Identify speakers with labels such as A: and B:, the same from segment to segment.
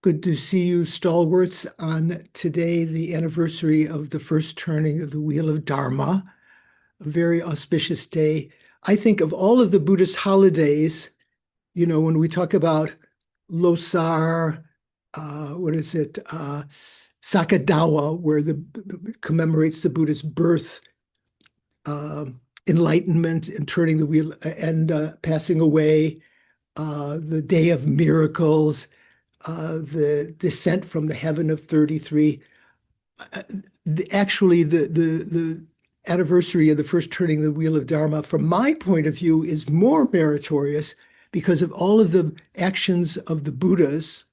A: Good to see you, stalwarts, on today, the anniversary of the first turning of the Wheel of Dharma, a very auspicious day. I think of all of the Buddhist holidays, when we talk about Losar, what is it, Sakadawa, where the commemorates the Buddha's birth, uh, enlightenment and turning the wheel and passing away, the Day of Miracles, the descent from the heaven of 33. Actually, the anniversary of the first turning of the wheel of Dharma, from my point of view, is more meritorious because of all of the actions of the Buddhas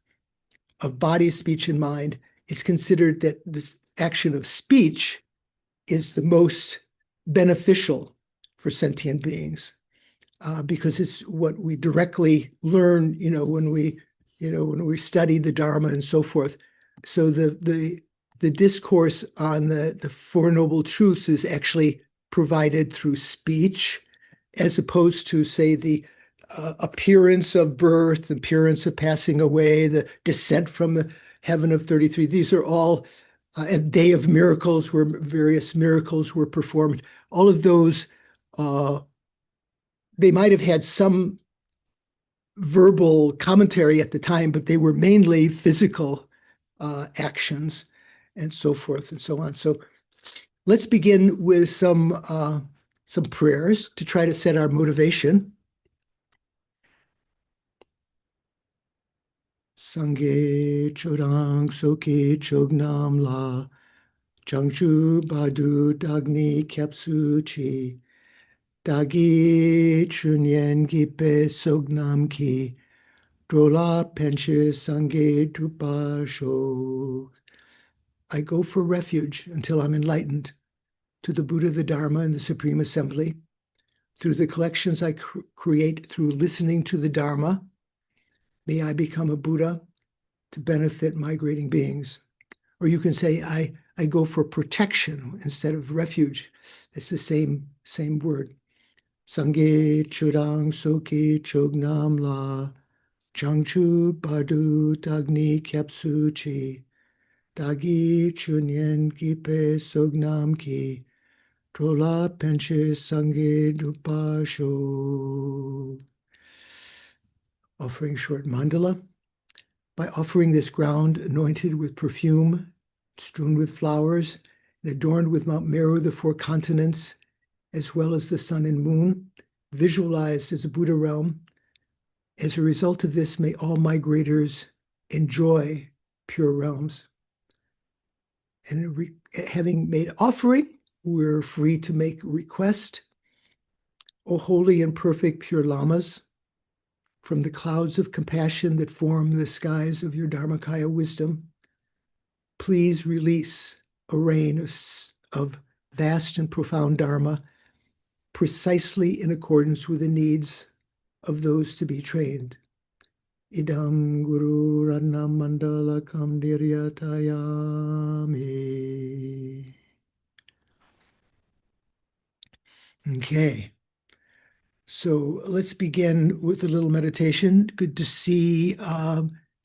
A: of body, speech, and mind. It's considered that this action of speech is the most beneficial for sentient beings because it's what we directly learn, when we study the Dharma and so forth. So the discourse on the Four Noble Truths is actually provided through speech, as opposed to, say, the appearance of birth, appearance of passing away, the descent from the heaven of 33. These are all a day of miracles where various miracles were performed. All of those, they might have had some verbal commentary at the time, but they were mainly physical actions and so forth and so on. So let's begin with some prayers to try to set our motivation. Sangye chodang soke chognam la Changchu badu dagni kyapsu chi dagi chunyen gipe sognam ki drola penche sangye drupa sho. I go for refuge until I'm enlightened to the Buddha, the Dharma, and the Supreme Assembly. Through the collections I create through listening to the Dharma, may I become a Buddha to benefit migrating beings. Or you can say, I go for protection instead of refuge. It's the same word. Sangye churang soki chognam la changchu badu dagni kyapsu chi dagi chunyen gipe sognam ki trola penche sangye dupa sho. Offering short mandala. By offering this ground anointed with perfume, strewn with flowers, and adorned with Mount Meru, the four continents, as well as the sun and moon, visualized as a Buddha realm. As a result of this, may all migrators enjoy pure realms. And having made offering, we're free to make request. O holy and perfect pure Lamas, from the clouds of compassion that form the skies of your Dharmakaya wisdom, please release a rain of vast and profound Dharma, precisely in accordance with the needs of those to be trained. Idam Guru Ranam Mandala Kam Niryatayami. Okay. So let's begin with a little meditation. Good to see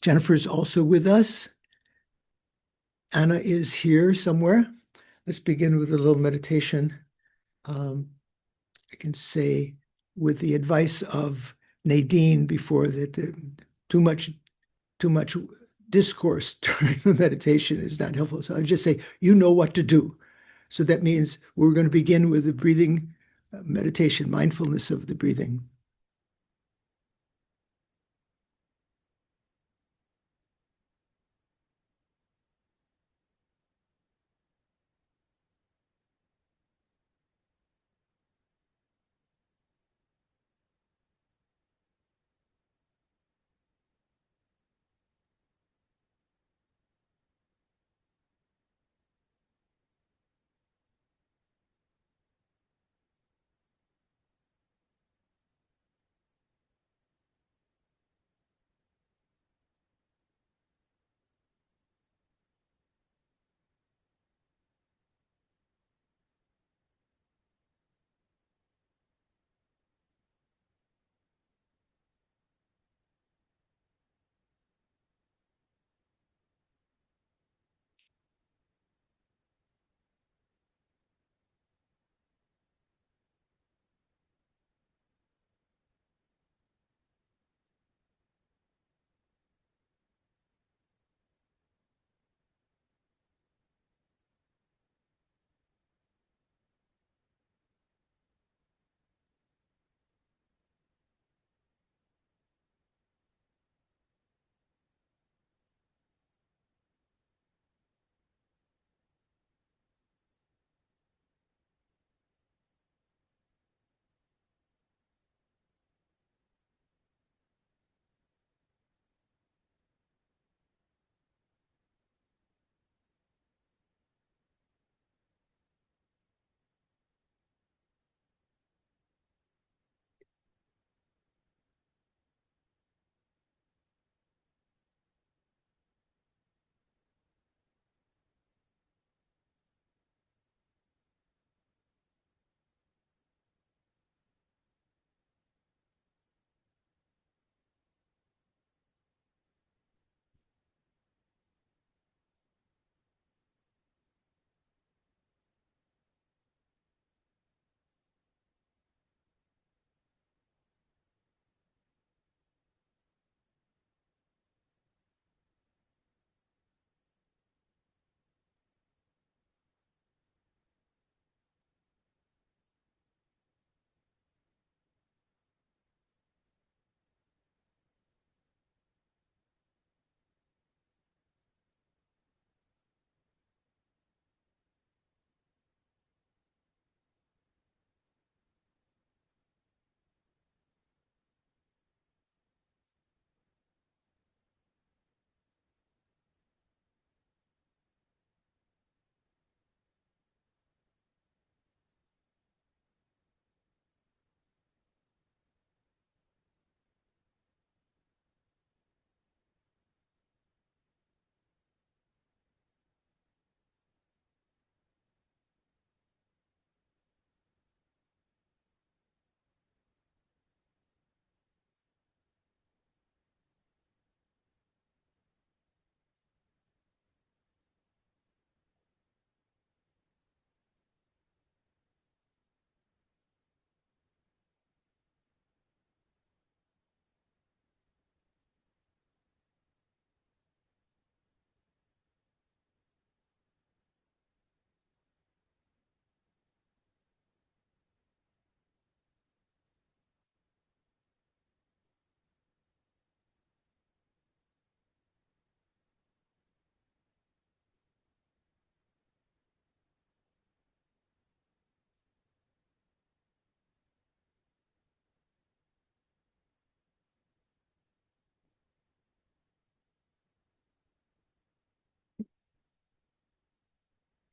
A: Jennifer's also with us. Anna is here somewhere. Let's begin with a little meditation. I can say, with the advice of Nadine before, that too much discourse during the meditation is not helpful. So I just say, you know what to do. So that means we're going to begin with the breathing meditation, mindfulness of the breathing.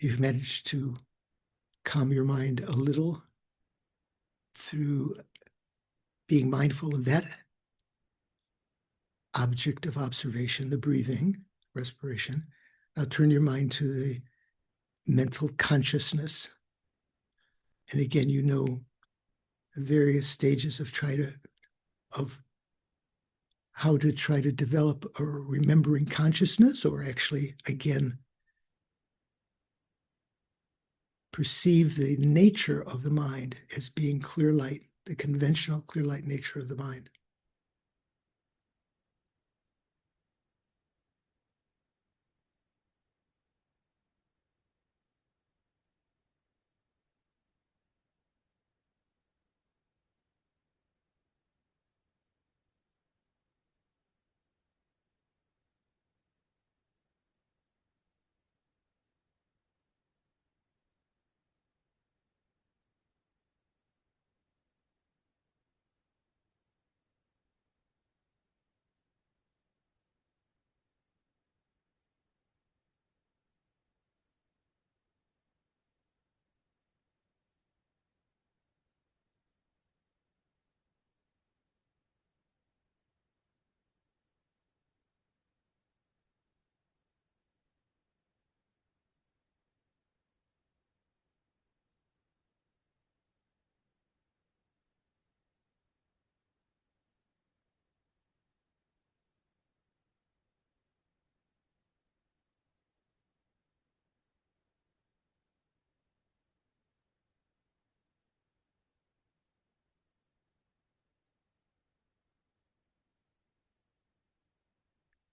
A: you've managed to calm your mind a little through being mindful of that object of observation, the breathing, respiration. Now turn your mind to the mental consciousness. And again, you know various stages of how to try to develop a remembering consciousness, or actually, again, perceive the nature of the mind as being clear light, the conventional clear light nature of the mind.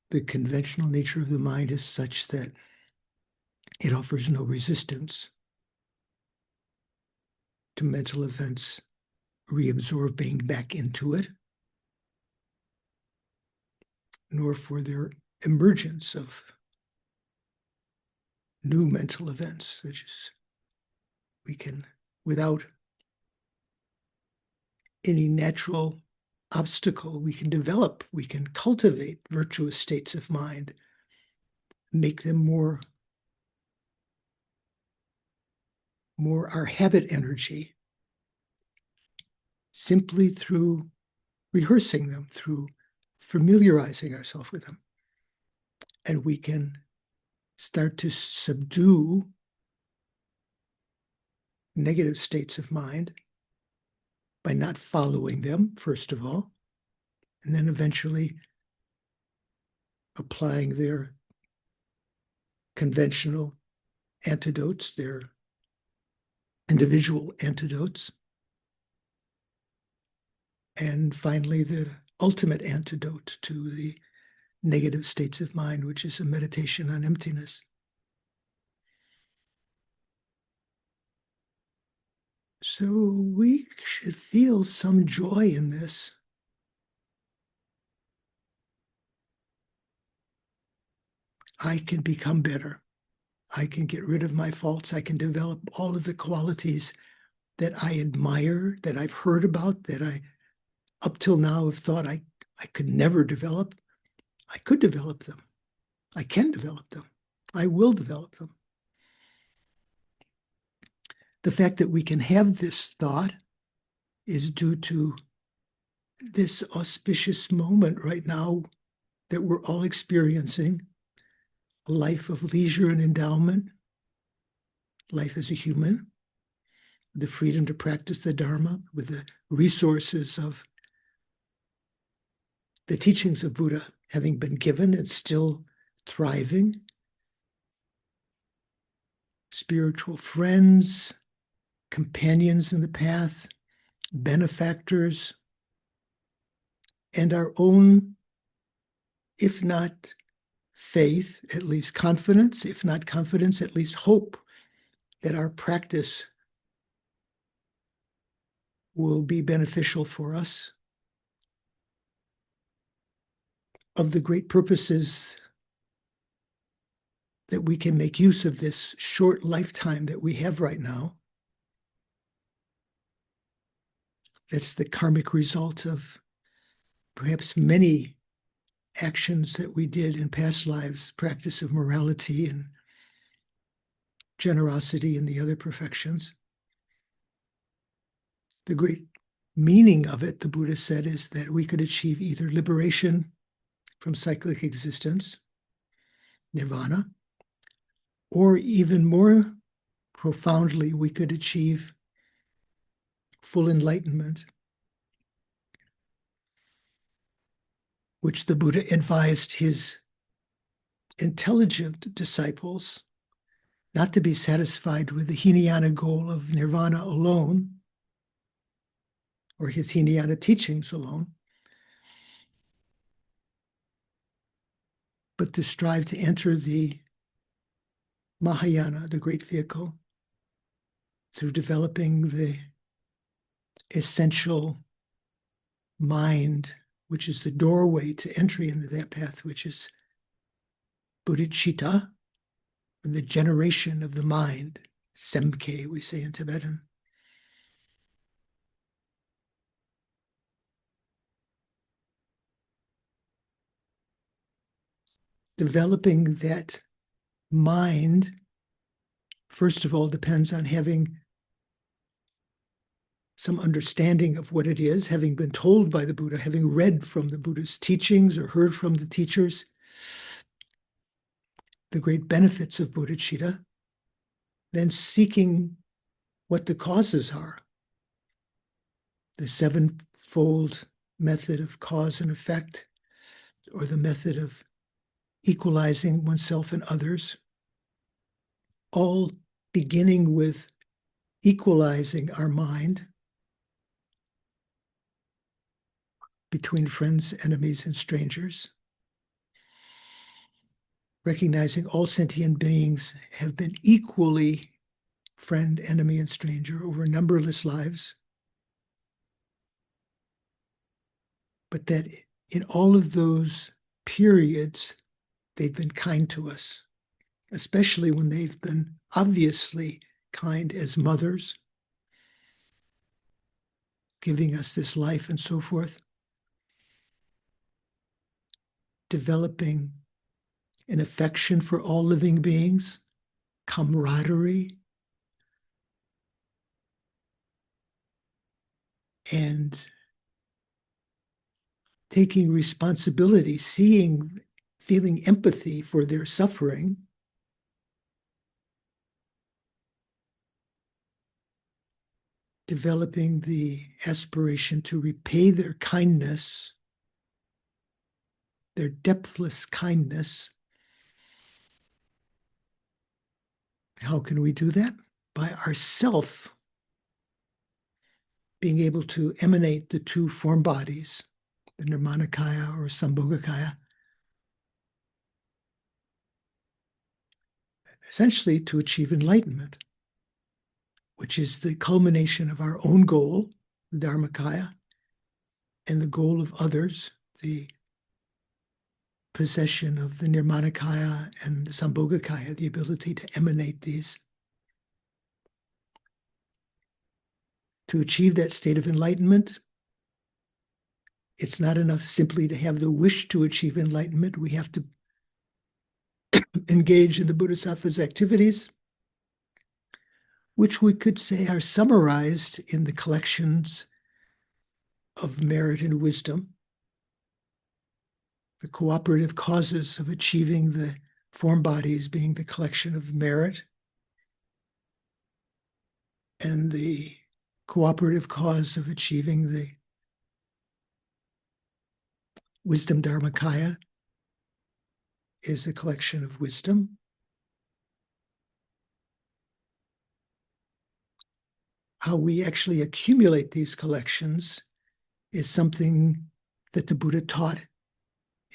A: The conventional nature of the mind is such that it offers no resistance to mental events reabsorbing back into it, nor for their emergence of new mental events, such as we can, without any natural obstacle, we can develop, we can cultivate virtuous states of mind, make them more our habit energy, simply through rehearsing them, through familiarizing ourselves with them. And we can start to subdue negative states of mind by not following them, first of all, and then eventually applying their conventional antidotes, their individual antidotes, and finally the ultimate antidote to the negative states of mind, which is a meditation on emptiness. So we should feel some joy in this. I can become better. I can get rid of my faults. I can develop all of the qualities that I admire, that I've heard about, that I up till now have thought I could never develop. I could develop them. I can develop them. I will develop them. The fact that we can have this thought is due to this auspicious moment right now that we're all experiencing, a life of leisure and endowment, life as a human, the freedom to practice the Dharma with the resources of the teachings of Buddha having been given and still thriving, spiritual friends, companions in the path, benefactors, and our own, if not faith, at least confidence, if not confidence, at least hope that our practice will be beneficial for us. Of the great purposes that we can make use of this short lifetime that we have right now. That's the karmic result of perhaps many actions that we did in past lives, practice of morality and generosity, and the other perfections. The great meaning of it, the Buddha said, is that we could achieve either liberation from cyclic existence, nirvana, or even more profoundly, we could achieve full enlightenment, which the Buddha advised his intelligent disciples not to be satisfied with the Hinayana goal of nirvana alone, or his Hinayana teachings alone, but to strive to enter the Mahayana, the great vehicle, through developing the essential mind, which is the doorway to entry into that path, which is bodhicitta, or the generation of the mind, semke, we say in Tibetan. Developing that mind, first of all, depends on having some understanding of what it is, having been told by the Buddha, having read from the Buddha's teachings or heard from the teachers the great benefits of bodhicitta, then seeking what the causes are. The sevenfold method of cause and effect, or the method of equalizing oneself and others, all beginning with equalizing our mind between friends, enemies, and strangers, recognizing all sentient beings have been equally friend, enemy, and stranger over numberless lives, but that in all of those periods, they've been kind to us, especially when they've been obviously kind as mothers, giving us this life and so forth, developing an affection for all living beings, camaraderie, and taking responsibility, feeling empathy for their suffering, developing the aspiration to repay their kindness, their depthless kindness. How can we do that? By ourself being able to emanate the two form bodies, the Nirmanakaya or Sambhogakaya, essentially to achieve enlightenment, which is the culmination of our own goal, the Dharmakaya, and the goal of others, the possession of the Nirmanakaya and the Sambhogakaya, the ability to emanate these. To achieve that state of enlightenment, it's not enough simply to have the wish to achieve enlightenment. We have to engage in the Bodhisattva's activities, which we could say are summarized in the collections of merit and wisdom, the cooperative causes of achieving the form bodies being the collection of merit, and the cooperative cause of achieving the wisdom Dharmakaya is a collection of wisdom. How we actually accumulate these collections is something that the Buddha taught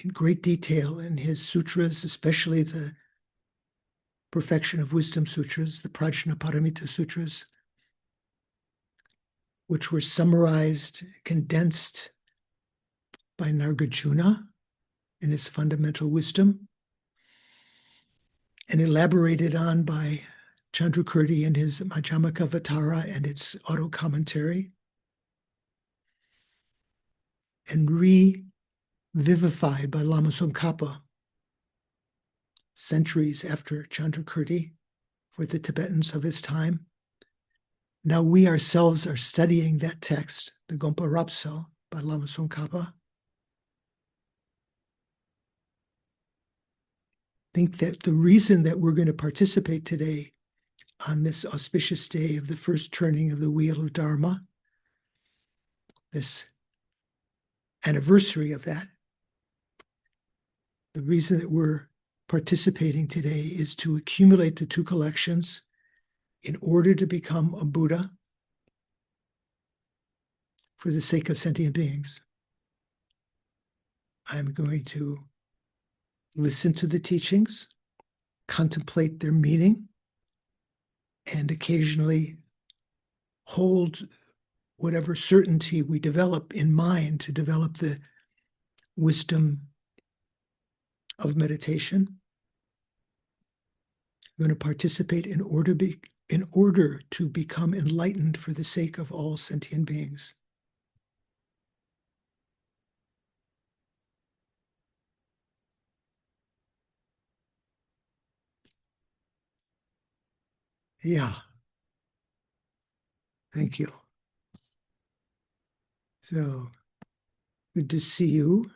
A: in great detail in his sutras, especially the Perfection of Wisdom Sutras, the Prajnaparamita Sutras, which were summarized, condensed by Nagarjuna in his Fundamental Wisdom, and elaborated on by Chandrakirti in his Majjhimaka Vatara and its auto-commentary, and revivified by Lama Khapa centuries after Chandrakirti for the Tibetans of his time. Now we ourselves are studying that text, the Gompa Rapso by Lama Khapa. I think that the reason that we're going to participate today on this auspicious day of the first turning of the wheel of Dharma, this anniversary of that, the reason that we're participating today is to accumulate the two collections in order to become a Buddha for the sake of sentient beings. I'm going to listen to the teachings, contemplate their meaning, and occasionally hold whatever certainty we develop in mind to develop the wisdom of meditation. I'm going to participate in order to become enlightened for the sake of all sentient beings. Yeah. Thank you. So good to see you.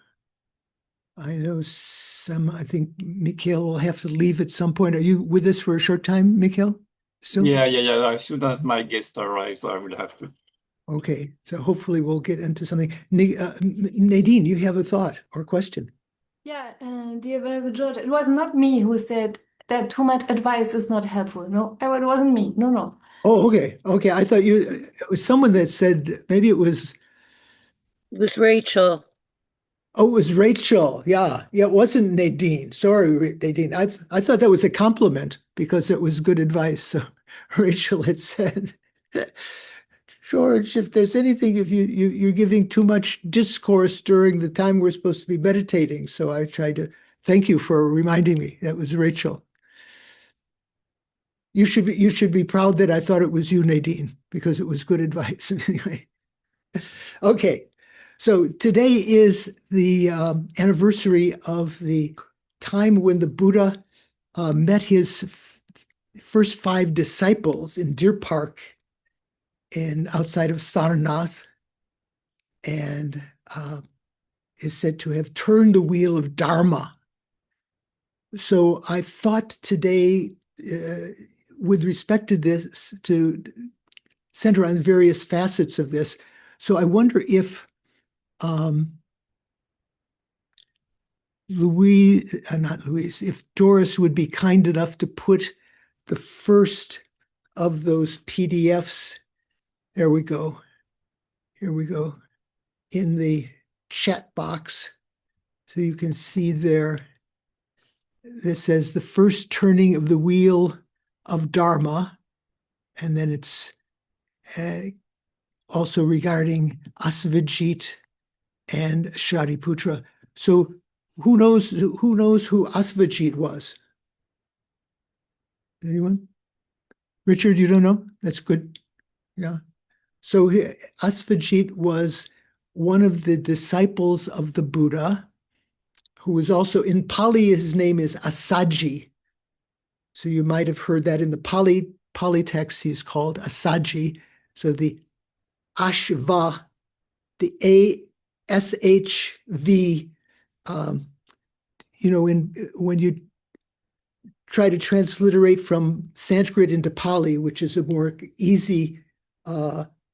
A: I know I think Mikhail will have to leave at some point. Are you with us for a short time, Mikhail? Still?
B: Yeah. As soon as my guest arrives, I will have to.
A: Okay. So hopefully we'll get into something. Nadine, you have a thought or question?
C: Yeah, dear Venerable George, it was not me who said that too much advice is not helpful. No, it wasn't me. No.
A: Oh, okay. Okay. I thought it was someone that said, maybe it was.
D: It was Rachel.
A: Oh, it was Rachel. Yeah. It wasn't Nadine. Sorry, Nadine. I thought that was a compliment because it was good advice. So Rachel had said, George, if there's anything, if you're giving too much discourse during the time we're supposed to be meditating. So I tried to thank you for reminding me. That was Rachel. You should be proud that I thought it was you, Nadine, because it was good advice. Anyway. Okay. So today is the anniversary of the time when the Buddha met his first 5 disciples in Deer Park outside of Sarnath, and is said to have turned the wheel of Dharma. So I thought today, with respect to this, to center on various facets of this. So I wonder if if Doris would be kind enough to put the first of those PDFs, there we go, here we go, in the chat box. So you can see there, this says the first turning of the wheel of Dharma, and then it's also regarding Asvajit and Shariputra. So who knows who Asvajit was? Anyone? Richard, you don't know? That's good. Yeah. So Asvajit was one of the disciples of the Buddha, who was also, in Pali, his name is Asaji. So you might have heard that in the Pali text, he's called Asaji. So the Ashva, the ASHV, when you try to transliterate from Sanskrit into Pali, which is a more easy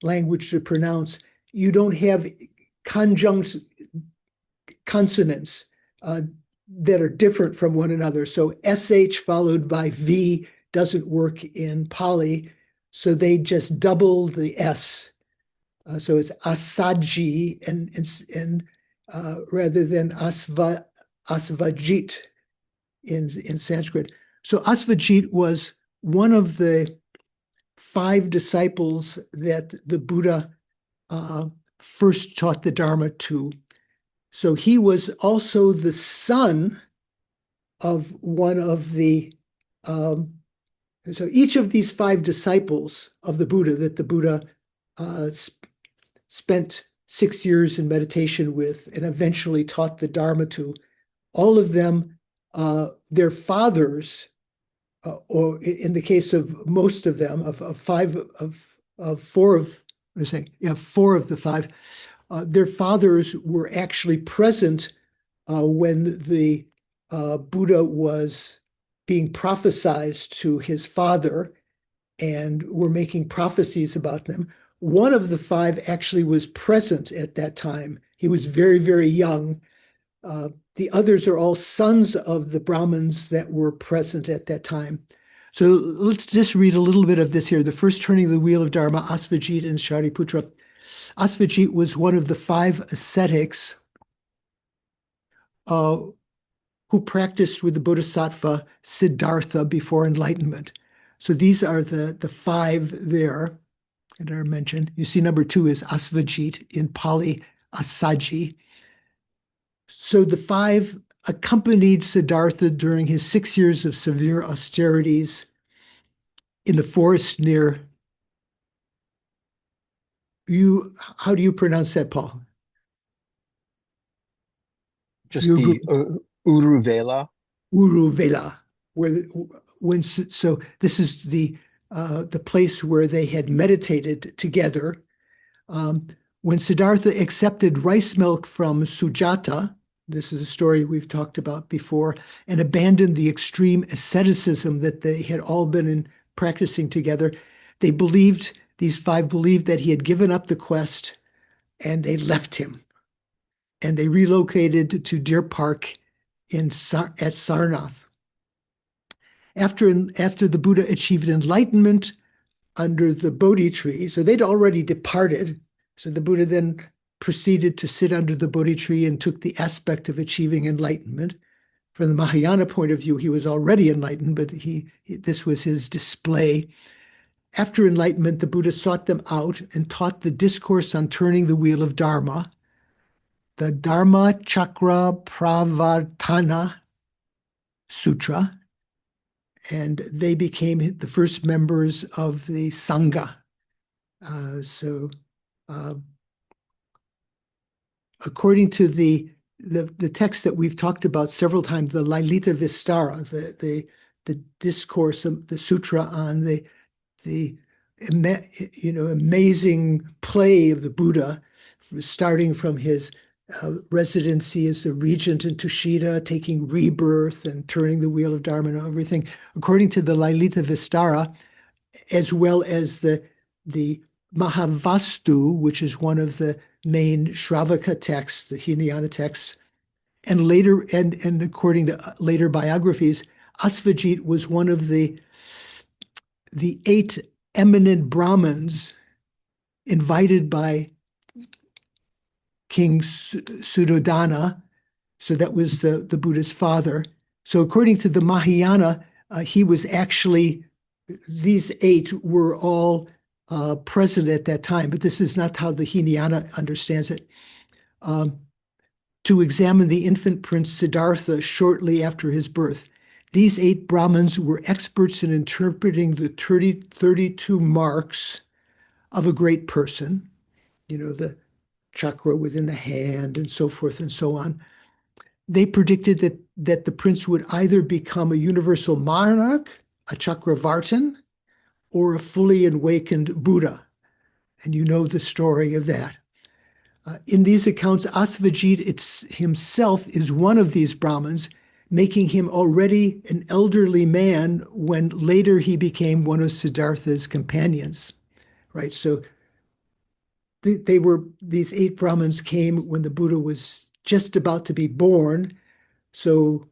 A: language to pronounce, you don't have conjunct consonants that are different from one another. So SH followed by V doesn't work in Pali, so they just double the S. So it's Asaji and rather than Asvajit in Sanskrit. So Asvajit was one of the 5 disciples that the Buddha first taught the Dharma to. So he was also the son of one of the, so each of these 5 disciples of the Buddha that the Buddha spent 6 years in meditation with and eventually taught the Dharma to, all of them, their fathers or in the case of most of them, of four of, what say, yeah, four of the five, their fathers were actually present when the Buddha was being prophesized to his father and were making prophecies about them. One of the five actually was present at that time. He was very, very young. The others are all sons of the Brahmins that were present at that time. So let's just read a little bit of this here. The first turning of the wheel of Dharma, Asvajit and Shariputra. Asvajit was one of the five ascetics who practiced with the Bodhisattva Siddhartha before enlightenment. So these are the five there that are mentioned. You see number 2 is Asvajit, in Pali, Asaji. So the five accompanied Siddhartha during his 6 years of severe austerities in the forest near you. How do you pronounce that, Paul?
E: Just the Uruvela.
A: Uruvela, so this is the place where they had meditated together. When Siddhartha accepted rice milk from Sujata, this is a story we've talked about before, and abandoned the extreme asceticism that they had all been practicing together, these five believed that he had given up the quest, and they left him. And they relocated to Deer Park at Sarnath. After the Buddha achieved enlightenment under the Bodhi tree, so they'd already departed. So the Buddha then proceeded to sit under the Bodhi tree and took the aspect of achieving enlightenment. From the Mahayana point of view, he was already enlightened, but this was his display. After enlightenment, the Buddha sought them out and taught the discourse on turning the wheel of Dharma, the Dharma Chakra Pravartana Sutra, and they became the first members of the Sangha. According to the text that we've talked about several times, the Lalita Vistara, the discourse, the sutra on the amazing play of the Buddha, starting from his residency as the regent in Tushita, taking rebirth and turning the wheel of Dharma and everything. According to the Lalita Vistara, as well as the Mahavastu, which is one of the main Shravaka texts, the Hinayana texts, and later, and according to later biographies, Asvajit was one of the 8 eminent Brahmins invited by King Suddhodana. So that was the Buddha's father. So according to the Mahayana, he was actually, these 8 were all present at that time, but this is not how the Hinayana understands it. To examine the infant prince Siddhartha shortly after his birth. These 8 Brahmins were experts in interpreting the 32 marks of a great person, the chakra within the hand and so forth and so on. They predicted that the prince would either become a universal monarch, a Chakravartin, or a fully awakened Buddha. And you know the story of that. In these accounts, Asvajit himself is one of these Brahmins, making him already an elderly man when later he became one of Siddhartha's companions, right? So these 8 Brahmins came when the Buddha was just about to be born. So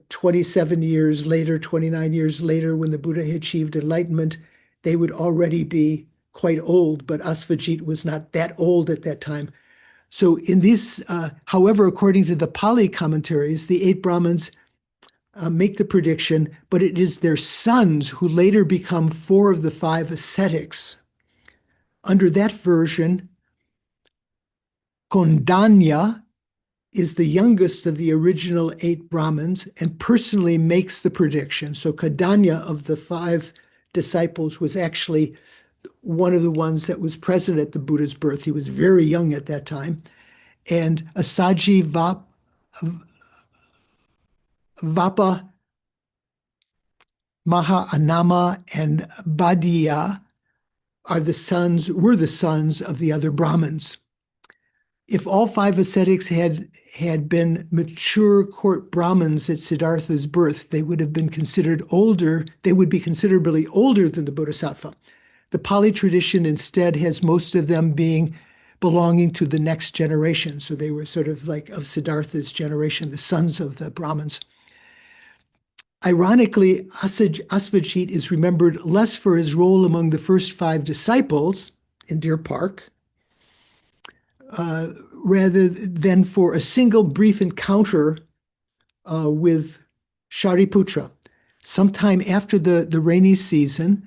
A: 27 years later, 29 years later, when the Buddha achieved enlightenment, they would already be quite old, but Asvajit was not that old at that time. So in these, however, according to the Pali commentaries, the 8 Brahmins make the prediction, but it is their sons who later become 4 of the 5 ascetics. Under that version, Kondanya is the youngest of the original 8 Brahmins and personally makes the prediction. So Kondanya of the 5 disciples was actually one of the ones that was present at the Buddha's birth. He was very young at that time. And Asaji Vapa Maha, Anama, and Badiya were the sons of the other Brahmins. If all 5 ascetics had been mature court Brahmins at Siddhartha's birth, they would have been considered older. They would be considerably older than the Bodhisattva. The Pali tradition instead has most of them belonging to the next generation. So they were sort of like of Siddhartha's generation, the sons of the Brahmins. Ironically, Asvajit is remembered less for his role among the first 5 disciples in Deer Park, rather than for a single brief encounter with Shariputra. Sometime after the rainy season,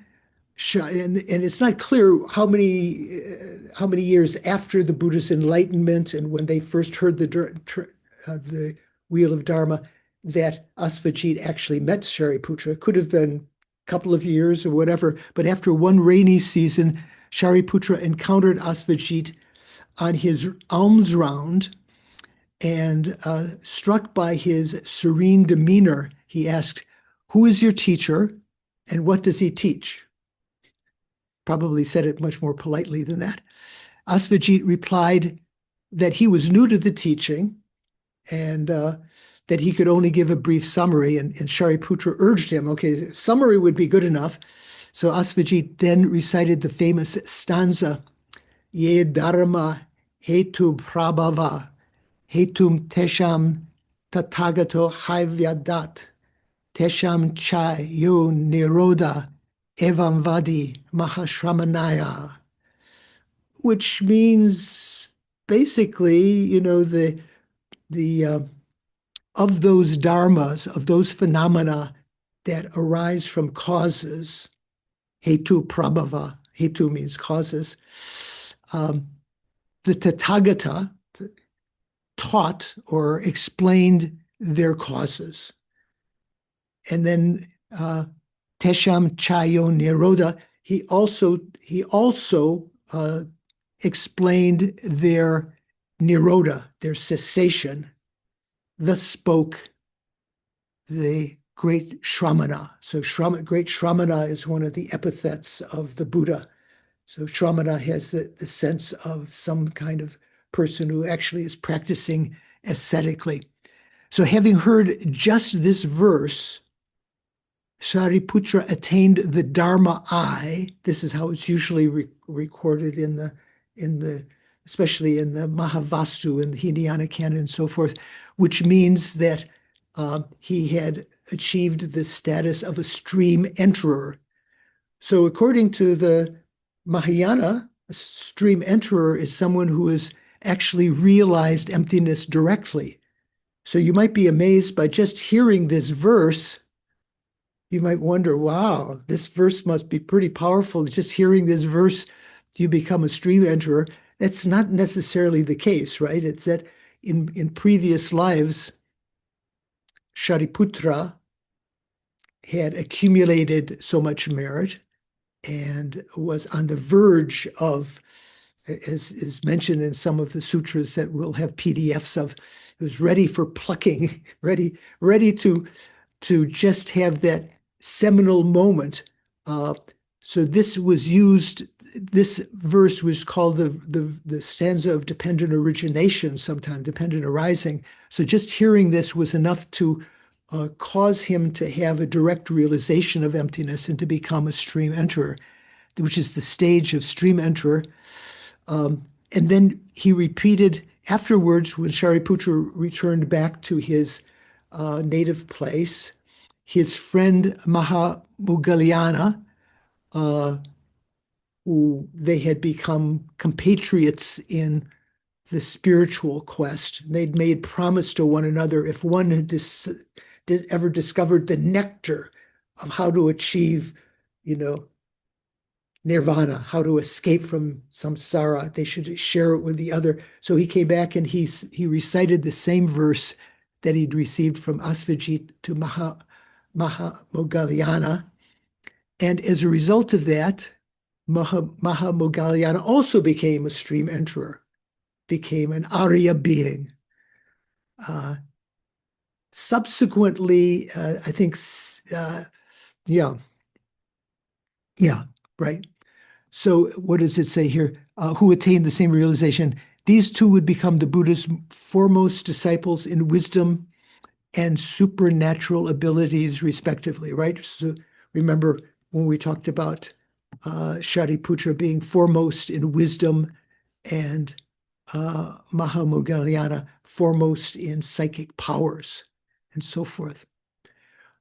A: and it's not clear how many years after the Buddha's enlightenment and when they first heard the wheel of Dharma, that Asvajit actually met Shariputra. It could have been a couple of years or whatever, but after one rainy season, Shariputra encountered Asvajit on his alms round, and struck by his serene demeanor, he asked, "Who is your teacher and what does he teach?" Probably said it much more politely than that. Asvajit replied that he was new to the teaching and that he could only give a brief summary, and Shariputra urged him, okay, summary would be good enough. So Asvajit then recited the famous stanza, Ye dharma hetu prabhava, hetum tesham tatagato haivyadat, tesham cha yo niroda evam vadi mahashramanaya, which means basically, of those dharmas, of those phenomena that arise from causes, hetu prabhava, hetu means causes, the Tathagata taught or explained their causes. And then Tesham Chayo Niroda, he also explained their niroda, their cessation. Thus spoke the great Shramana. So great Shramana is one of the epithets of the Buddha. So Shramana has the sense of some kind of person who actually is practicing ascetically. So having heard just this verse, Shariputra attained the Dharma eye. This is how it's usually recorded in the especially in the Mahavastu and the Hinayana canon and so forth, which means that he had achieved the status of a stream enterer. So according to the Mahayana, a stream enterer is someone who has actually realized emptiness directly. So you might be amazed by just hearing this verse. You might wonder, wow, this verse must be pretty powerful. Just hearing this verse, you become a stream enterer. That's not necessarily the case, right? It's that in previous lives, Shariputra had accumulated so much merit and was on the verge of, as is mentioned in some of the sutras that we'll have PDFs of, it was ready for plucking, ready to just have that seminal moment. So this was used, this verse was called the stanza of dependent origination, sometimes dependent arising. So just hearing this was enough to cause him to have a direct realization of emptiness and to become a stream enterer, which is the stage of stream enterer. And then he repeated afterwards, when Shariputra returned back to his native place, his friend Mahamoggallana, who they had become compatriots in the spiritual quest. They'd made promise to one another, if one had ever discovered the nectar of how to achieve, nirvana, how to escape from samsara, they should share it with the other. So he came back and he recited the same verse that he'd received from Asvajit to Mahamoggallana. And as a result of that, Mahamoggallana also became a stream enterer, became an Arya being. Subsequently, I think Yeah. Yeah, right. So what does it say here? Who attained the same realization? These two would become the Buddha's foremost disciples in wisdom and supernatural abilities, respectively, right? So remember when we talked about Shariputra being foremost in wisdom and Mahamoggallana foremost in psychic powers and so forth.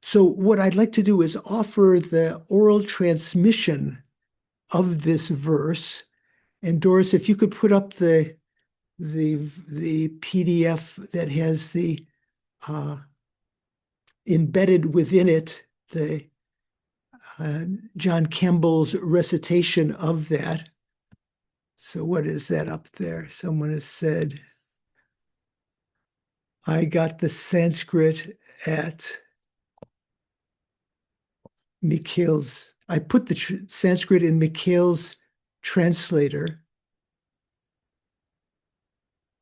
A: So what I'd like to do is offer the oral transmission of this verse. And Doris, if you could put up the PDF that has the embedded within it the John Campbell's recitation of that. So what is that up there? Someone has said, I got the Sanskrit at Mikhail's. I put the Sanskrit in Mikhail's translator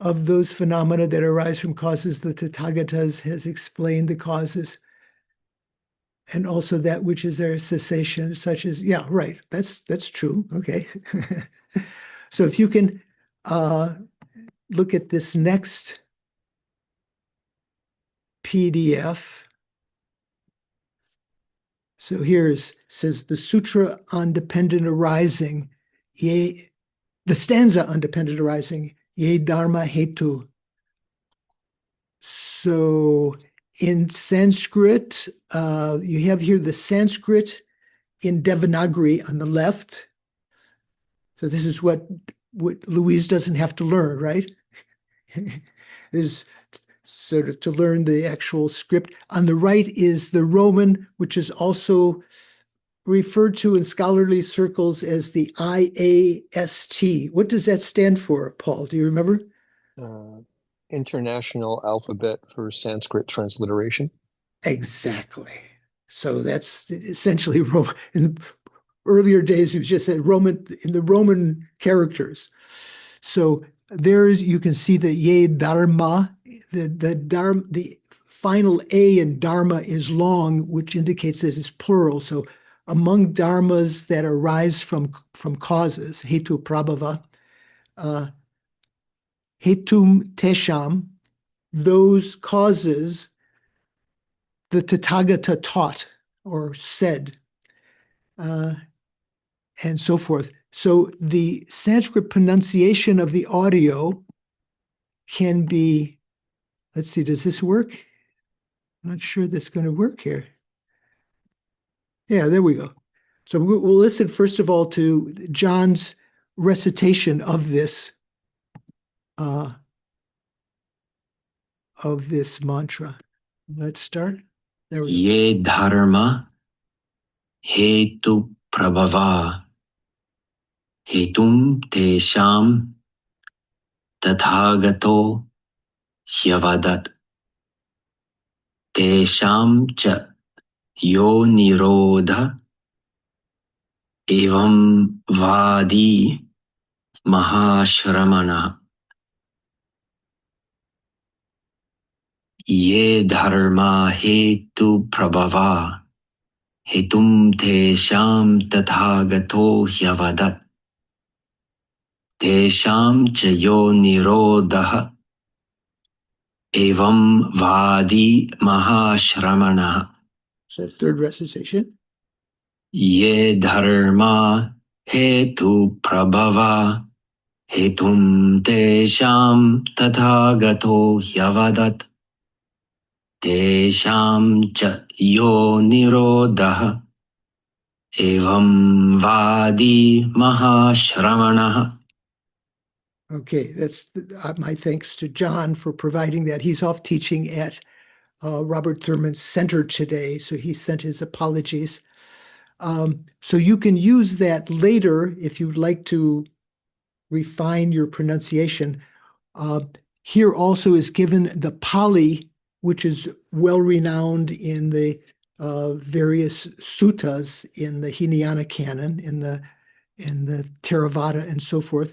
A: of those phenomena that arise from causes. The Tathagatas has explained the causes, and also that which is their cessation, such as, yeah, right. That's true. Okay. So if you can look at this next PDF. So here says the sutra on dependent arising, the stanza on dependent arising, ye dharma hetu. So in Sanskrit, you have here the Sanskrit in Devanagari on the left. So this is what Louise doesn't have to learn, right? Is sort of to learn the actual script. On the right is the Roman, which is also referred to in scholarly circles as the IAST. What does that stand for, Paul? Do you remember?
E: International Alphabet for Sanskrit Transliteration.
A: Exactly. So that's essentially Roman. In earlier days, it was just said Roman in the Roman characters. So there's, you can see the ye dharma, the final A in dharma is long, which indicates this is plural. So among dharmas that arise from causes, hetu prabhava, hetum tesham, those causes the Tathagata taught or said, and so forth. So the Sanskrit pronunciation of the audio can be, let's see, does this work? I'm not sure that's going to work here. Yeah, there we go. So we'll listen first of all to John's recitation of this mantra. Let's start. There we go.
F: Ye dharma hetu prabhava hetum tesham tathagato hyavadat tesham cha yo nirodha evam vadi mahashramana ye dharma hetu prabhava hetum tesham tathagato hyavadat tesham cha yo nirodha evam vadi mahashramana.
A: So third recitation.
F: Ye dharma hetu prabhava hetum tesham tathagato hyavadat tesham cha yo nirodha evam vadi mahashramana.
A: Okay, that's my thanks to John for providing that. He's off teaching at Robert Thurman's center today, so he sent his apologies. So you can use that later if you'd like to refine your pronunciation. Here also is given the Pali, which is well-renowned in the various suttas in the Hinayana canon, in the Theravada and so forth.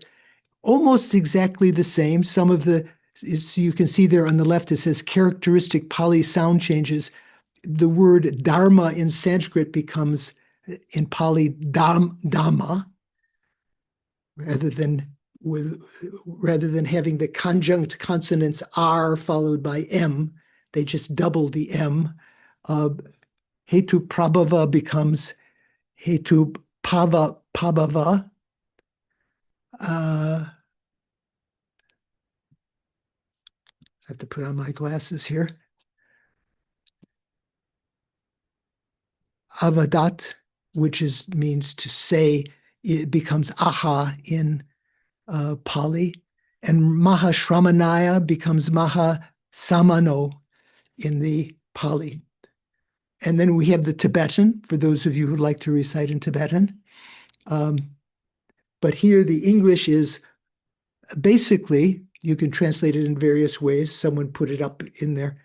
A: Almost exactly the same. Some of the, you can see there on the left, it says characteristic Pali sound changes. the word dharma in Sanskrit becomes, in Pali, dhamma, rather than having the conjunct consonants R followed by M, they just double the M. Hetu prabhava becomes hetu pabhava. I have to put on my glasses here. Avadat, which means to say, it becomes aha in Pali, and Mahashramanaya becomes Mahasamano in the Pali. And then we have the Tibetan, for those of you who like to recite in Tibetan. But here the English is basically, you can translate it in various ways. Someone put it up in there.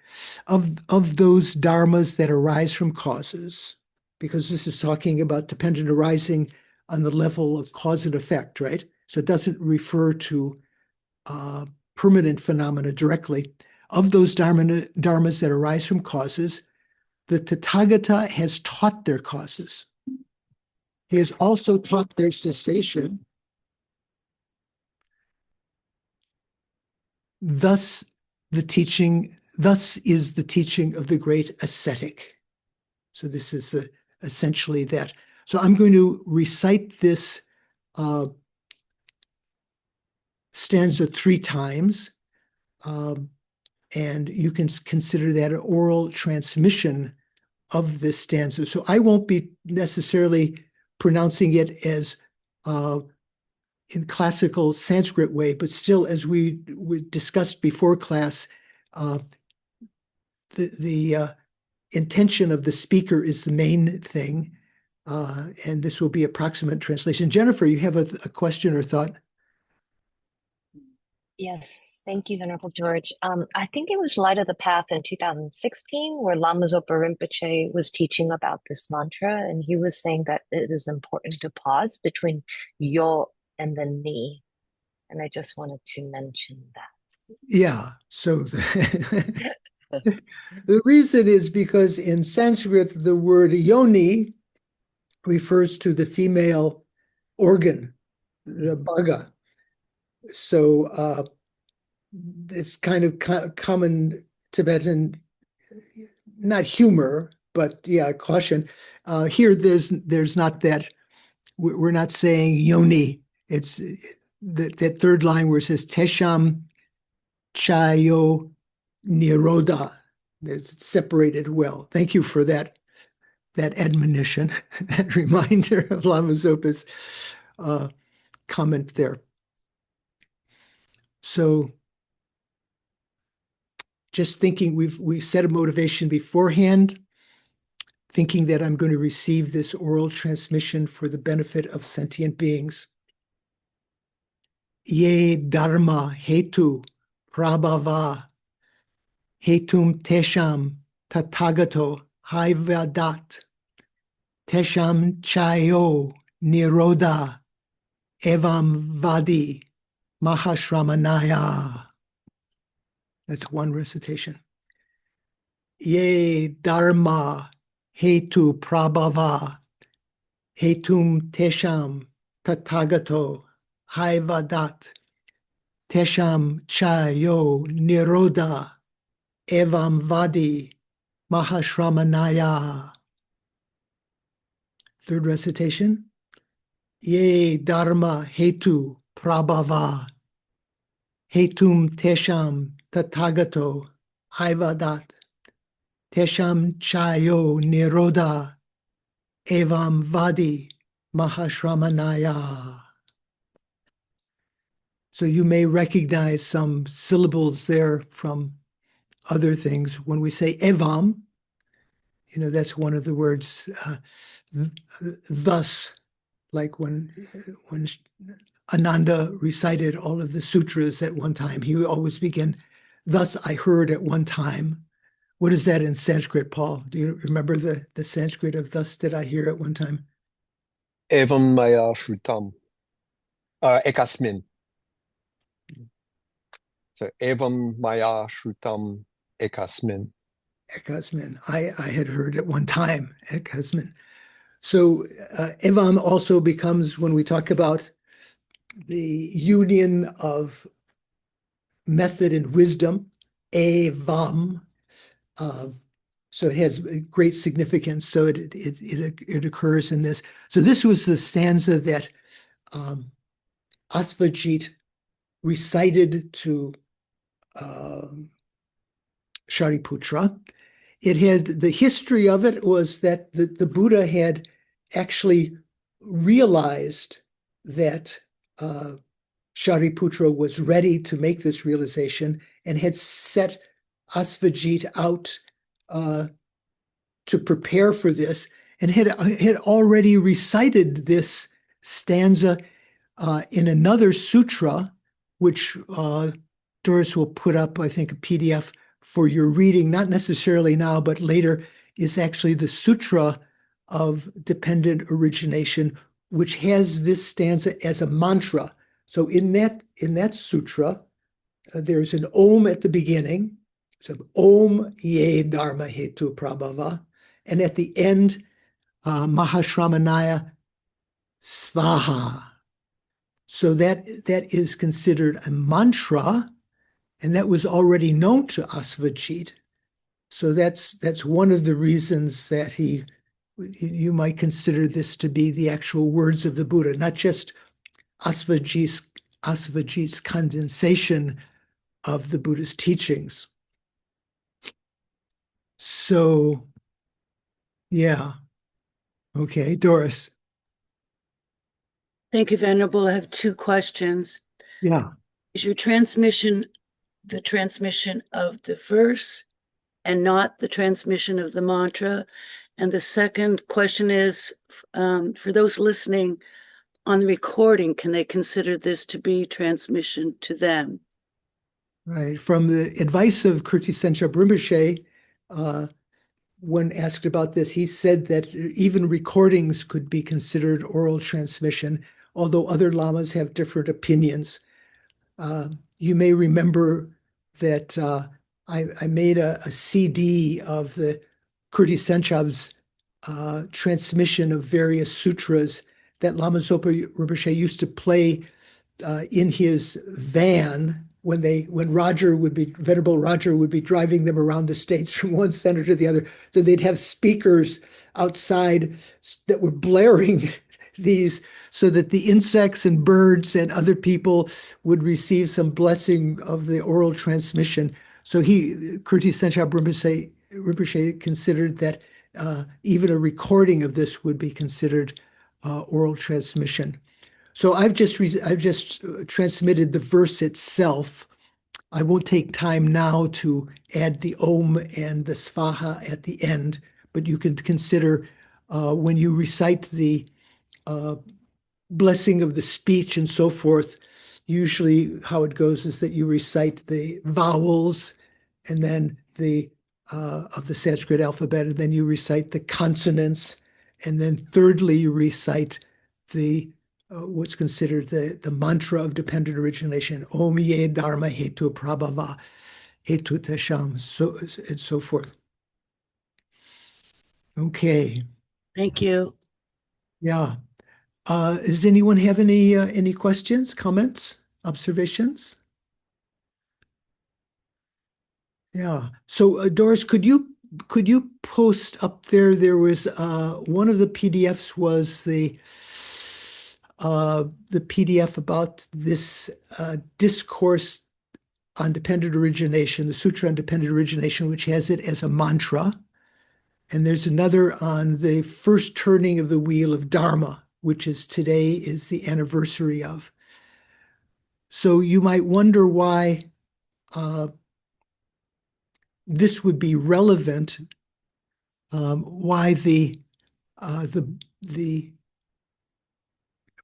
A: Of those dharmas that arise from causes, because this is talking about dependent arising on the level of cause and effect, right? So it doesn't refer to permanent phenomena directly. Of those dharmas that arise from causes, the Tathagata has taught their causes. He has also taught their cessation. Thus is the teaching of the great ascetic. So this is essentially that. So I'm going to recite this stanza 3 times, and you can consider that an oral transmission of this stanza. So I won't be necessarily pronouncing it as in classical Sanskrit way, but still, as we discussed before class, the intention of the speaker is the main thing, and this will be approximate translation. Jennifer, you have a question or thought?
G: Yes, thank you, Venerable George. I think it was Light of the Path in 2016 where Lama Zopa Rinpoche was teaching about this mantra, and he was saying that it is important to pause between yo and then ni. And I just wanted to mention that.
A: Yeah, so the reason is because in Sanskrit, the word yoni refers to the female organ, the bhaga. So it's kind of common Tibetan, not humor, but yeah, caution. Here, there's not that. We're not saying yoni. It's that third line where it says tesham chayo niroda. It's separated well. Thank you for that admonition, that reminder of Lama Zopa's comment there. So just thinking, we've set a motivation beforehand, thinking that I'm going to receive this oral transmission for the benefit of sentient beings. Ye dharma hetu prabhava hetum tesham tathagato haivadat tesham chayo niroda evam vadi mahashramanaya. That's one recitation. Ye dharma hetu prabhava hetum tesham tathagato haivadat tesham chayo niroda evam vadi mahashramanaya. Third recitation. Ye dharma hetu prabhava hetum tesham tathagato haivadat tesham chayo niroda evam vadi mahashramanaya. So you may recognize some syllables there from other things. When we say evam, that's one of the words, thus, like when Ananda recited all of the sutras at one time, he would always begin, thus I heard at one time. What is that in Sanskrit, Paul? Do you remember the Sanskrit of thus did I hear at one time?
E: Evam maya shrutam. Ekasmin. So evam maya shrutam ekasmin.
A: Ekasmin. I had heard at one time, Ekasmin. So Evam also becomes, when we talk about the union of method and wisdom, Evam. So it has great significance. So it occurs in this. So this was the stanza that Asvajit recited to Shariputra. It had, the history of it was that the Buddha had actually realized that Shariputra was ready to make this realization and had set Asvajit out to prepare for this, and had already recited this stanza in another sutra, which Doris will put up, I think, a PDF for your reading, not necessarily now, but later, is actually the Sutra of Dependent Origination, which has this stanza as a mantra. So in that sutra, there's an Om at the beginning. So Om Ye Dharma Hetu Prabhava. And at the end, Mahashramanaya Svaha. So that is considered a mantra, and that was already known to Asvajit. So that's one of the reasons that you might consider this to be the actual words of the Buddha, not just Asvajit's condensation of the Buddha's teachings. So, yeah. Okay, Doris.
D: Thank you, Venerable. I have two questions.
A: Yeah.
D: Is your transmission the transmission of the verse and not the transmission of the mantra? And the second question is, for those listening on the recording, can they consider this to be transmission to them?
A: Right. From the advice of Kirti Senchab Rinpoche, when asked about this, he said that even recordings could be considered oral transmission, although other lamas have different opinions. You may remember that I made a CD of the Kirti Senchab's transmission of various sutras that Lama Zopa Rinpoche used to play in his van when Venerable Roger would be driving them around the states from one center to the other. So they'd have speakers outside that were blaring these so that the insects and birds and other people would receive some blessing of the oral transmission. So Kirti Senchab Rinpoche considered that even a recording of this would be considered oral transmission. So I've just transmitted the verse itself. I won't take time now to add the Om and the Svaha at the end, but you can consider when you recite the blessing of the speech and so forth, usually how it goes is that you recite the vowels and then of the Sanskrit alphabet, and then you recite the consonants, and then thirdly you recite the what's considered the mantra of dependent origination, Om Ye Dharma Hetu Prabhava Hetu Tesham, and so forth. Okay.
D: Thank you.
A: Yeah. Does anyone have any questions, comments, observations? Yeah. So Doris, could you post up there? There was one of the PDFs was the PDF about this discourse on dependent origination, the Sutra on Dependent Origination, which has it as a mantra. And there's another on the first turning of the wheel of Dharma, which today is the anniversary of. So you might wonder why this would be relevant, why the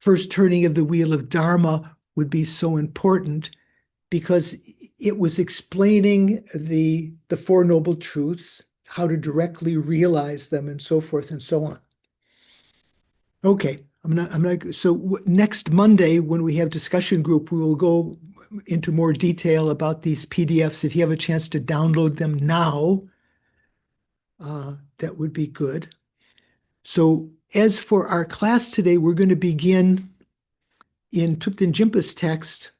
A: first turning of the wheel of Dharma would be so important, because it was explaining the Four Noble Truths, how to directly realize them, and so forth and so on. Okay, so next Monday when we have discussion group, we will go into more detail about these PDFs. If you have a chance to download them now, that would be good. So as for our class today, we're going to begin in Thupten Jinpa's text,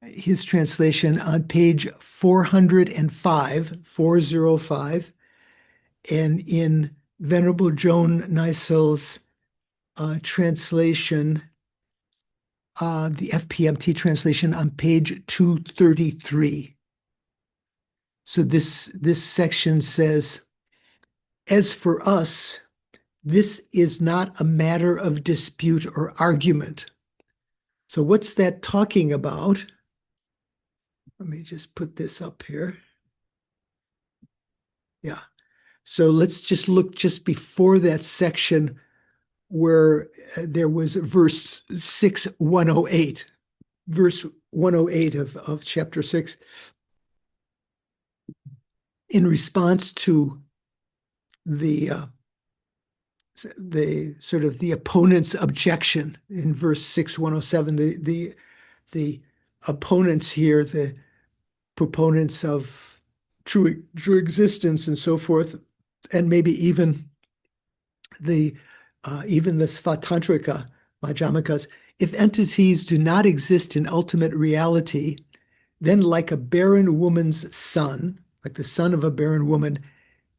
A: his translation on page 405, 405, and in Venerable Joan Neisel's translation, the FPMT translation on page 233. So this section says, as for us, this is not a matter of dispute or argument. So what's that talking about? Let me just put this up here. Yeah. So let's just look just before that section where there was verse 6:108, verse 108 of chapter 6. In response to the sort of the opponent's objection in verse 6:107, the opponents here, the proponents of true existence and so forth, and maybe even the Svatantrika Madhyamikas, if entities do not exist in ultimate reality, then like a barren woman's son, like the son of a barren woman,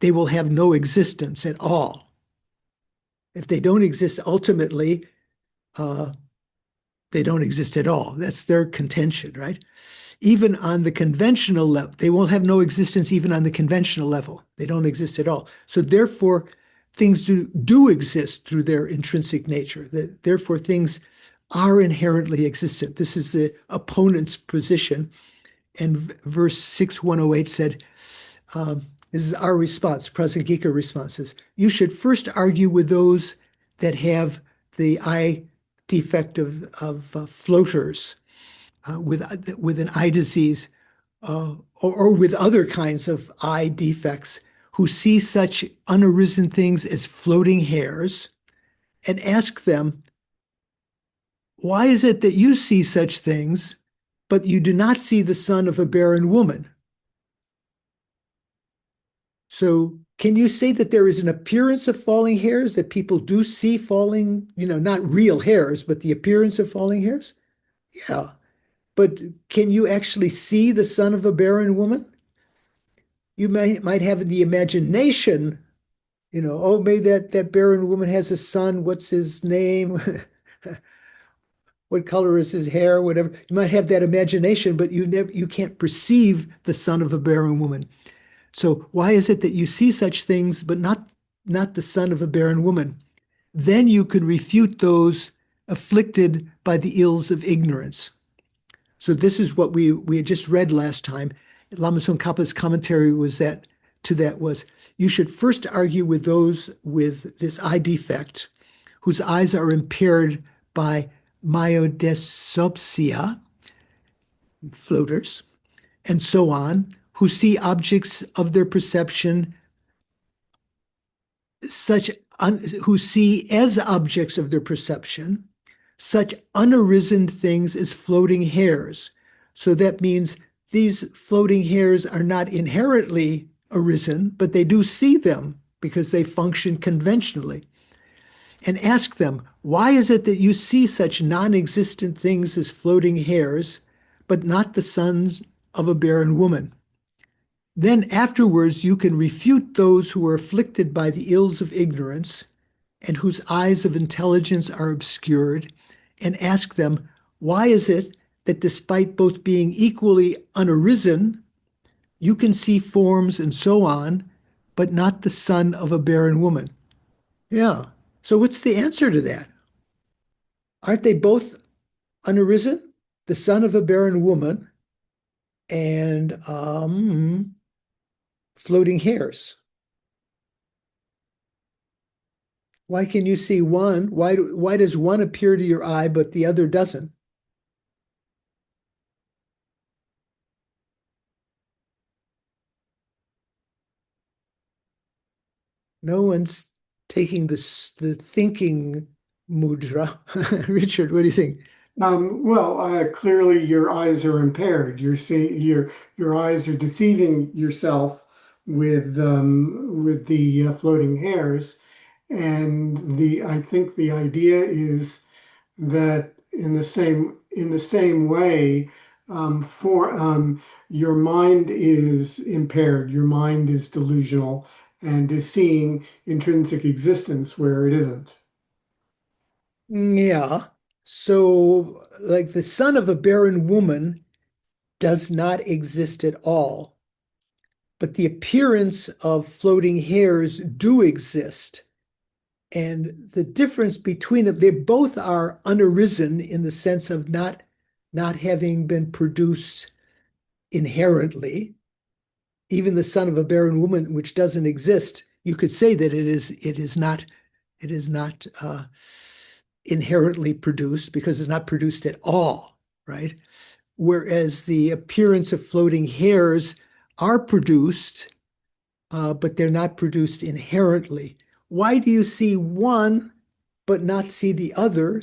A: they will have no existence at all. If they don't exist ultimately, they don't exist at all. That's their contention, right? Even on the conventional level, they won't have no existence even on the conventional level. They don't exist at all. So therefore, things do exist through their intrinsic nature. Therefore, things are inherently existent. This is the opponent's position. And verse 6:108 said, this is our response, Prasangika responses. You should first argue with those that have the eye defect of floaters, with an eye disease, or with other kinds of eye defects, who see such unarisen things as floating hairs, and ask them, why is it that you see such things, but you do not see the son of a barren woman? So can you say that there is an appearance of falling hairs, that people do see falling, not real hairs, but the appearance of falling hairs? Yeah. But can you actually see the son of a barren woman? You might have the imagination, oh, maybe that barren woman has a son. What's his name? What color is his hair? Whatever. You might have that imagination, but you can't perceive the son of a barren woman. So why is it that you see such things, but not the son of a barren woman? Then you can refute those afflicted by the ills of ignorance. So this is what we had just read last time. Lama Tsongkhapa's commentary was you should first argue with those with this eye defect, whose eyes are impaired by myodesopsia, floaters, and so on, who see objects of their perception who see as objects of their perception such unarisen things as floating hairs. So that means these floating hairs are not inherently arisen, but they do see them because they function conventionally. And ask them, why is it that you see such non-existent things as floating hairs, but not the sons of a barren woman? Then afterwards you can refute those who are afflicted by the ills of ignorance and whose eyes of intelligence are obscured, and ask them, why is it that despite both being equally unarisen, you can see forms and so on, but not the son of a barren woman? Yeah. So what's the answer to that? Aren't they both unarisen? The son of a barren woman and floating hairs. Why can you see one? Why does one appear to your eye, but the other doesn't? No one's taking the thinking mudra. Richard, what do you think?
H: Clearly your eyes are impaired. You're seeing your eyes are deceiving yourself
A: with the floating hairs, and I think the idea is that in the same way, your mind is impaired, your mind is delusional, and is seeing intrinsic existence where it isn't. Yeah. So, like the son of a barren woman does not exist at all, but the appearance of floating hairs do exist. And the difference between them, they both are unarisen in the sense of not having been produced inherently. Even the son of a barren woman, which doesn't exist, you could say that it is not inherently produced because it's not produced at all, right? Whereas the appearance of floating hairs are produced, but they're not produced inherently. Why do you see one but not see the other?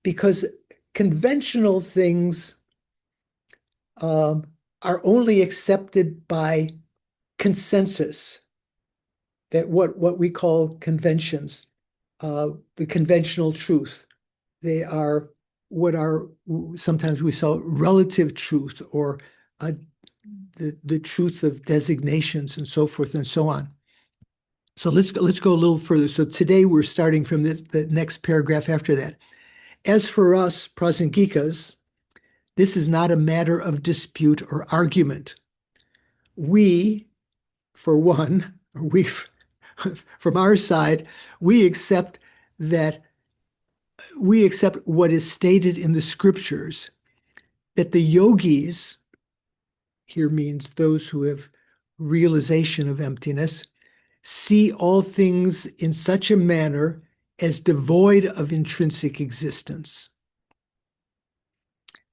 A: Because conventional things are only accepted by consensus, that what we call conventions, the conventional truth. They are what are sometimes we call relative truth, or the truth of designations and so forth and so on. So let's go a little further. So today we're starting from the next paragraph after that. As for us, Prasangikas, this is not a matter of dispute or argument. We, for one, from our side, we accept what is stated in the scriptures, that the yogis, here means those who have realization of emptiness, see all things in such a manner as devoid of intrinsic existence.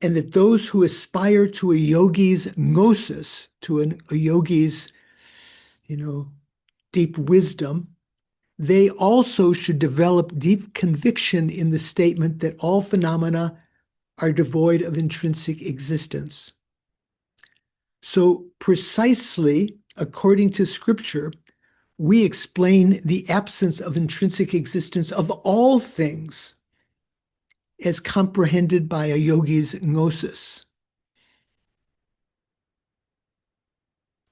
A: And that those who aspire to a yogi's gnosis, to a yogi's, deep wisdom, they also should develop deep conviction in the statement that all phenomena are devoid of intrinsic existence. So precisely according to scripture, we explain the absence of intrinsic existence of all things as comprehended by a yogi's gnosis.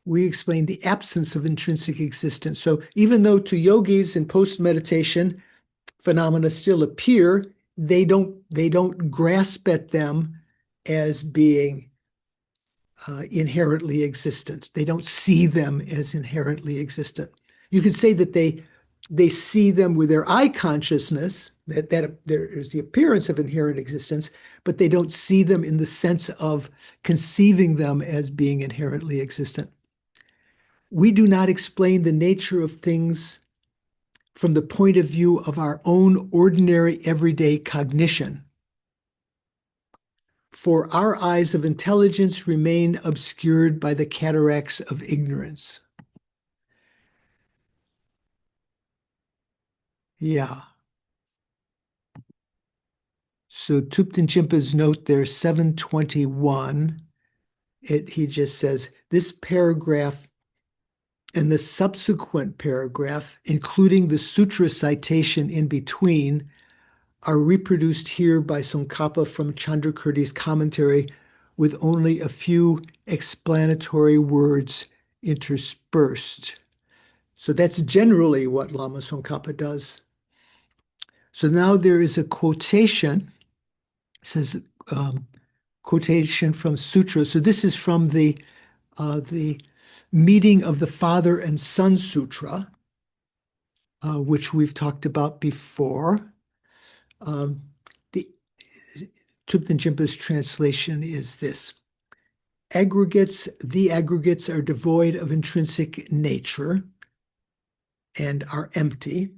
A: We explain the absence of intrinsic existence. So even though to yogis in post-meditation, phenomena still appear, they don't grasp at them as being inherently existent. They don't see them as inherently existent. You could say that they see them with their eye consciousness, that there is the appearance of inherent existence, but they don't see them in the sense of conceiving them as being inherently existent. We do not explain the nature of things from the point of view of our own ordinary everyday cognition. For our eyes of intelligence remain obscured by the cataracts of ignorance. Yeah. So Thupten Jinpa's note there, 721, he just says, this paragraph and the subsequent paragraph, including the sutra citation in between, are reproduced here by Khapa from Chandrakirti's commentary with only a few explanatory words interspersed. So that's generally what Lama Tsongkhapa does. So now there is a quotation, it says quotation from sutra. So this is from the meeting of the Father and Son Sutra, which we've talked about before. The Thupten Jinpa's translation is this: the aggregates are devoid of intrinsic nature and are empty.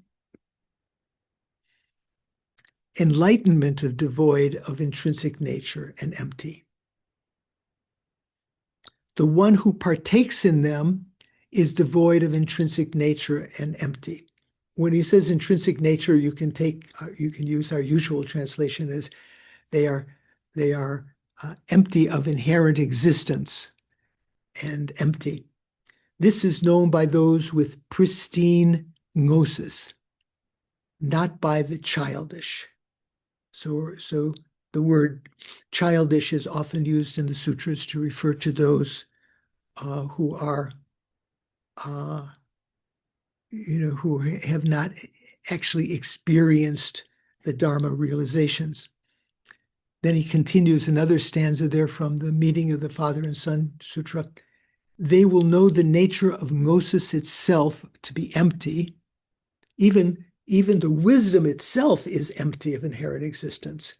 A: Enlightenment is devoid of intrinsic nature and empty. The one who partakes in them is devoid of intrinsic nature and empty. When he says intrinsic nature, you can use our usual translation as they are empty of inherent existence and empty. This is known by those with pristine gnosis, not by the childish. So the word childish is often used in the sutras to refer to those who are, who have not actually experienced the Dharma realizations. Then he continues another stanza there from the Meeting of the Father and Son Sutra. They will know the nature of gnosis itself to be empty. Even the wisdom itself is empty of inherent existence.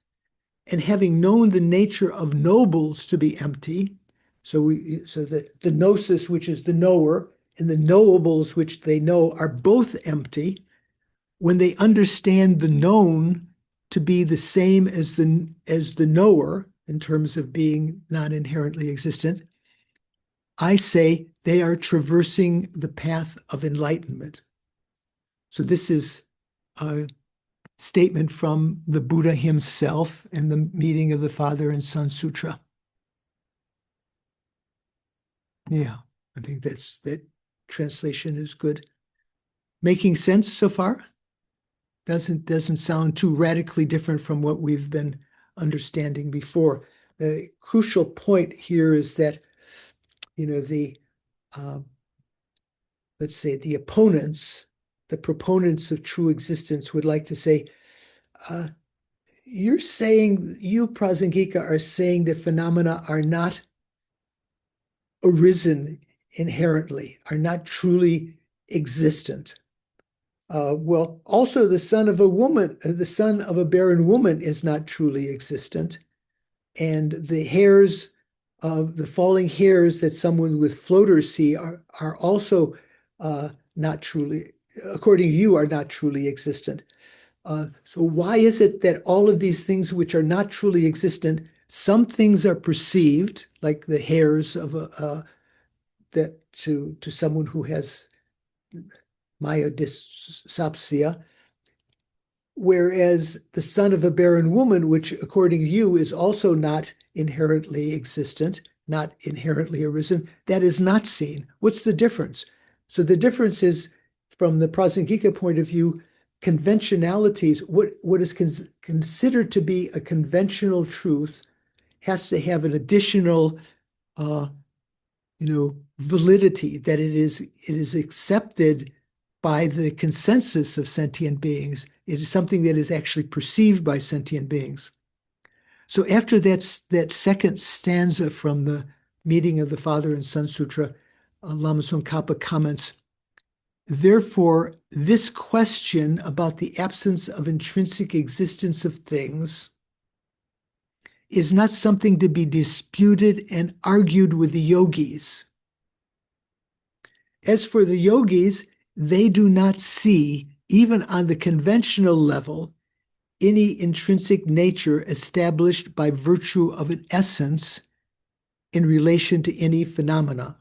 A: And having known the nature of nobles to be empty, so the gnosis, which is the knower, and the knowables, which they know, are both empty. When they understand the known to be the same as the knower in terms of being not inherently existent, I say they are traversing the path of enlightenment. So this is a statement from the Buddha himself in the Meeting of the Father and Son Sutra. Yeah, I think that translation is good. Making sense so far? Doesn't sound too radically different from what we've been understanding before. The crucial point here is that, let's say the opponents, the proponents of true existence would like to say, you Prasangika are saying that phenomena are not arisen inherently, are not truly existent. Well, also the son of a barren woman is not truly existent. And the falling hairs that someone with floaters see are also not truly, according to you, are not truly existent. So why is it that all of these things which are not truly existent, some things are perceived, like the hairs of that to someone who has Maya dyspsia, whereas the son of a barren woman, which according to you is also not inherently existent, not inherently arisen, that is not seen. What's the difference? So the difference is, from the Prasangika point of view, conventionalities, what is considered to be a conventional truth has to have an additional validity, that it is accepted by the consensus of sentient beings. It is something that is actually perceived by sentient beings. So after that second stanza from the Meeting of the Father and Son Sutra, Lama Tsongkhapa comments, therefore, this question about the absence of intrinsic existence of things is not something to be disputed and argued with the yogis. As for the yogis, they do not see, even on the conventional level, any intrinsic nature established by virtue of an essence in relation to any phenomena.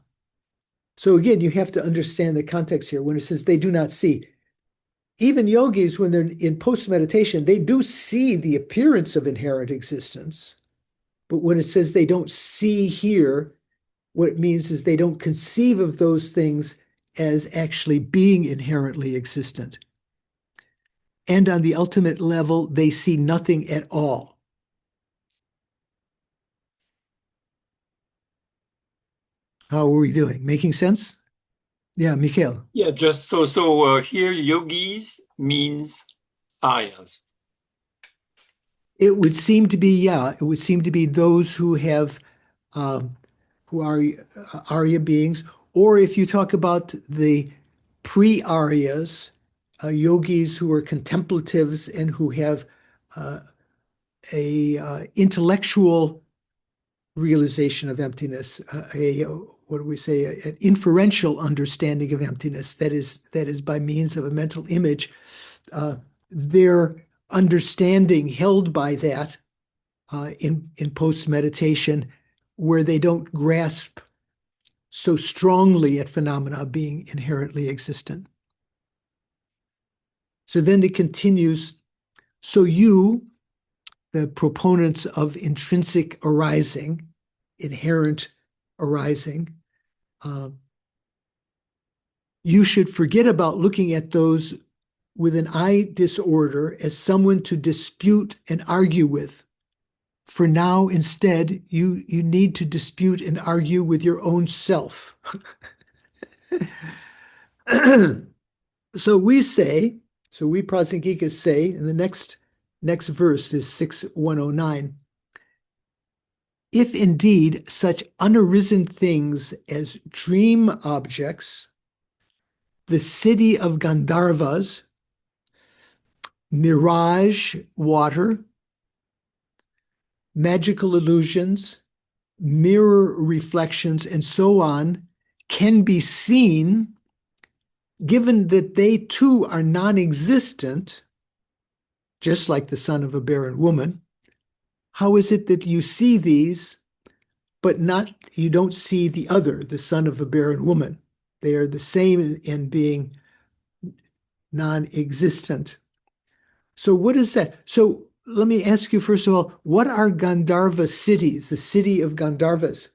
A: So again, you have to understand the context here. When it says they do not see, even yogis, when they're in post-meditation, they do see the appearance of inherent existence. But when it says they don't see here, what it means is they don't conceive of those things as actually being inherently existent. And on the ultimate level, they see nothing at all. How are we doing? Making sense? Yeah, Mikhail.
B: Yeah, just so here yogis means Aryas.
A: It would seem to be, it would seem to be those who have, who are Arya beings, or if you talk about the pre-Aryas, yogis who are contemplatives and who have a intellectual realization of emptiness, what do we say, an inferential understanding of emptiness, that is by means of a mental image, their understanding held by that in post-meditation, where they don't grasp so strongly at phenomena being inherently existent. So then it continues, so you, the proponents of intrinsic arising, inherent arising, you should forget about looking at those with an I disorder as someone to dispute and argue with. For now, instead, you need to dispute and argue with your own self. So we Prasangikas say, in the next verse is 6109, if indeed such unarisen things as dream objects, the city of Gandharvas, mirage water, magical illusions, mirror reflections, and so on, can be seen, given that they too are non-existent, just like the son of a barren woman, how is it that you see these, but you don't see the other, the son of a barren woman? They are the same in being non-existent. So what is that? So let me ask you, first of all, what are Gandharva cities, the city of Gandharvas?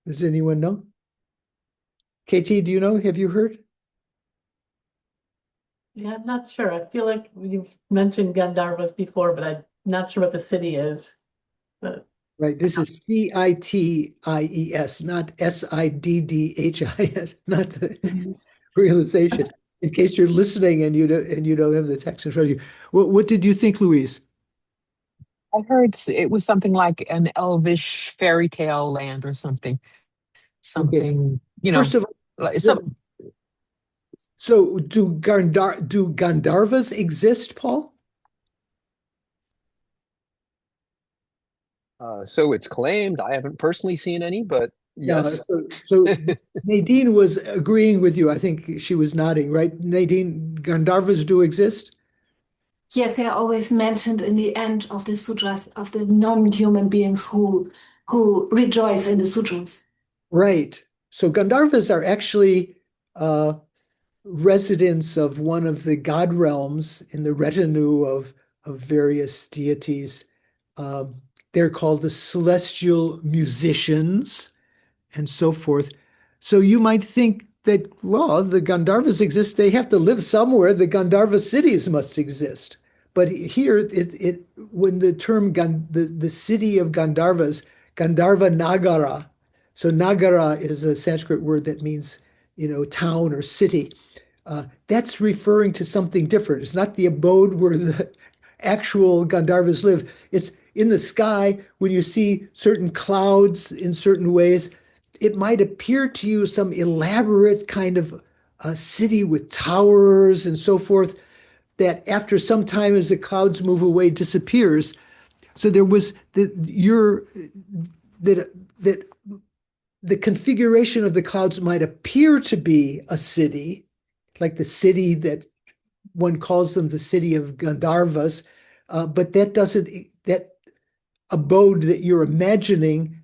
A: Does anyone know? KT, do you know? Have you heard?
H: Yeah, I'm not sure. I feel like you've mentioned Gandharvas before, but I'm not sure what the city is. But
A: Right, this is CITIES, not SIDDHIS, not the realization. In case you're listening and you don't have the text in front of you, what did you think, Louise?
I: I heard it was something like an elvish fairy tale land or something.
A: Okay.
I: Something,
A: First of all,
I: like some.
A: so do Gandharvas exist, Paul?
E: So it's claimed. I haven't personally seen any, but yes.
A: So Nadine was agreeing with you. I think she was nodding, right? Nadine, Gandharvas do exist?
C: Yes, they are always mentioned in the end of the sutras of the non-human beings who rejoice in the sutras.
A: Right. So Gandharvas are actually residents of one of the god realms in the retinue of various deities. They're called the celestial musicians and so forth. So you might think that, well, the Gandharvas exist, they have to live somewhere. The Gandharva cities must exist. But here, when the term the city of Gandharvas, Gandharva Nagara, so Nagara is a Sanskrit word that means, town or city. That's referring to something different. It's not the abode where the actual Gandharvas live. It's in the sky when you see certain clouds in certain ways. It might appear to you some elaborate kind of a city with towers and so forth that after some time as the clouds move away disappears. So there was that the configuration of the clouds might appear to be a city, like the city that one calls them the city of Gandharvas, but that abode that you're imagining,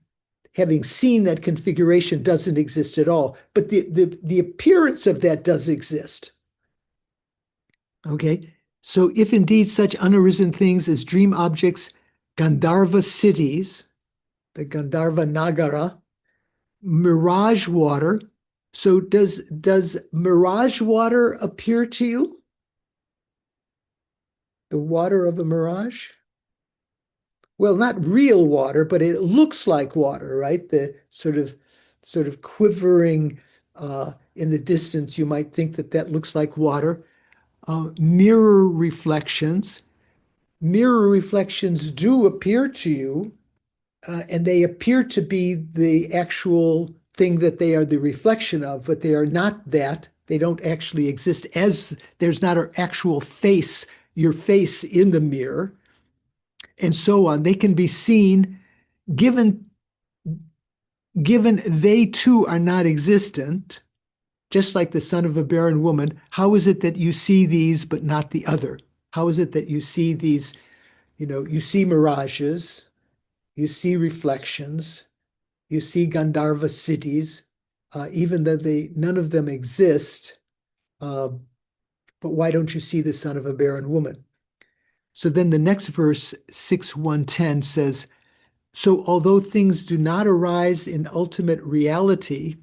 A: having seen that configuration, doesn't exist at all. But the appearance of that does exist. Okay, so if indeed such unarisen things as dream objects, Gandharva cities, the Gandharva Nagara, mirage water. So does mirage water appear to you? The water of a mirage? Well, not real water, but it looks like water, right? The sort of quivering in the distance. You might think that looks like water. Mirror reflections. Mirror reflections do appear to you, and they appear to be the actual thing that they are the reflection of, but they are not that. They don't actually exist, as there's not an actual face, your face in the mirror, and so on. They can be seen given they too are not existent, just like the son of a barren woman. How is it that you see these but not the other? How is it that you see these, you see mirages, you see reflections, you see Gandharva cities, even though none of them exist, but why don't you see the son of a barren woman? So then the next verse, 6:110 says, so although things do not arise in ultimate reality,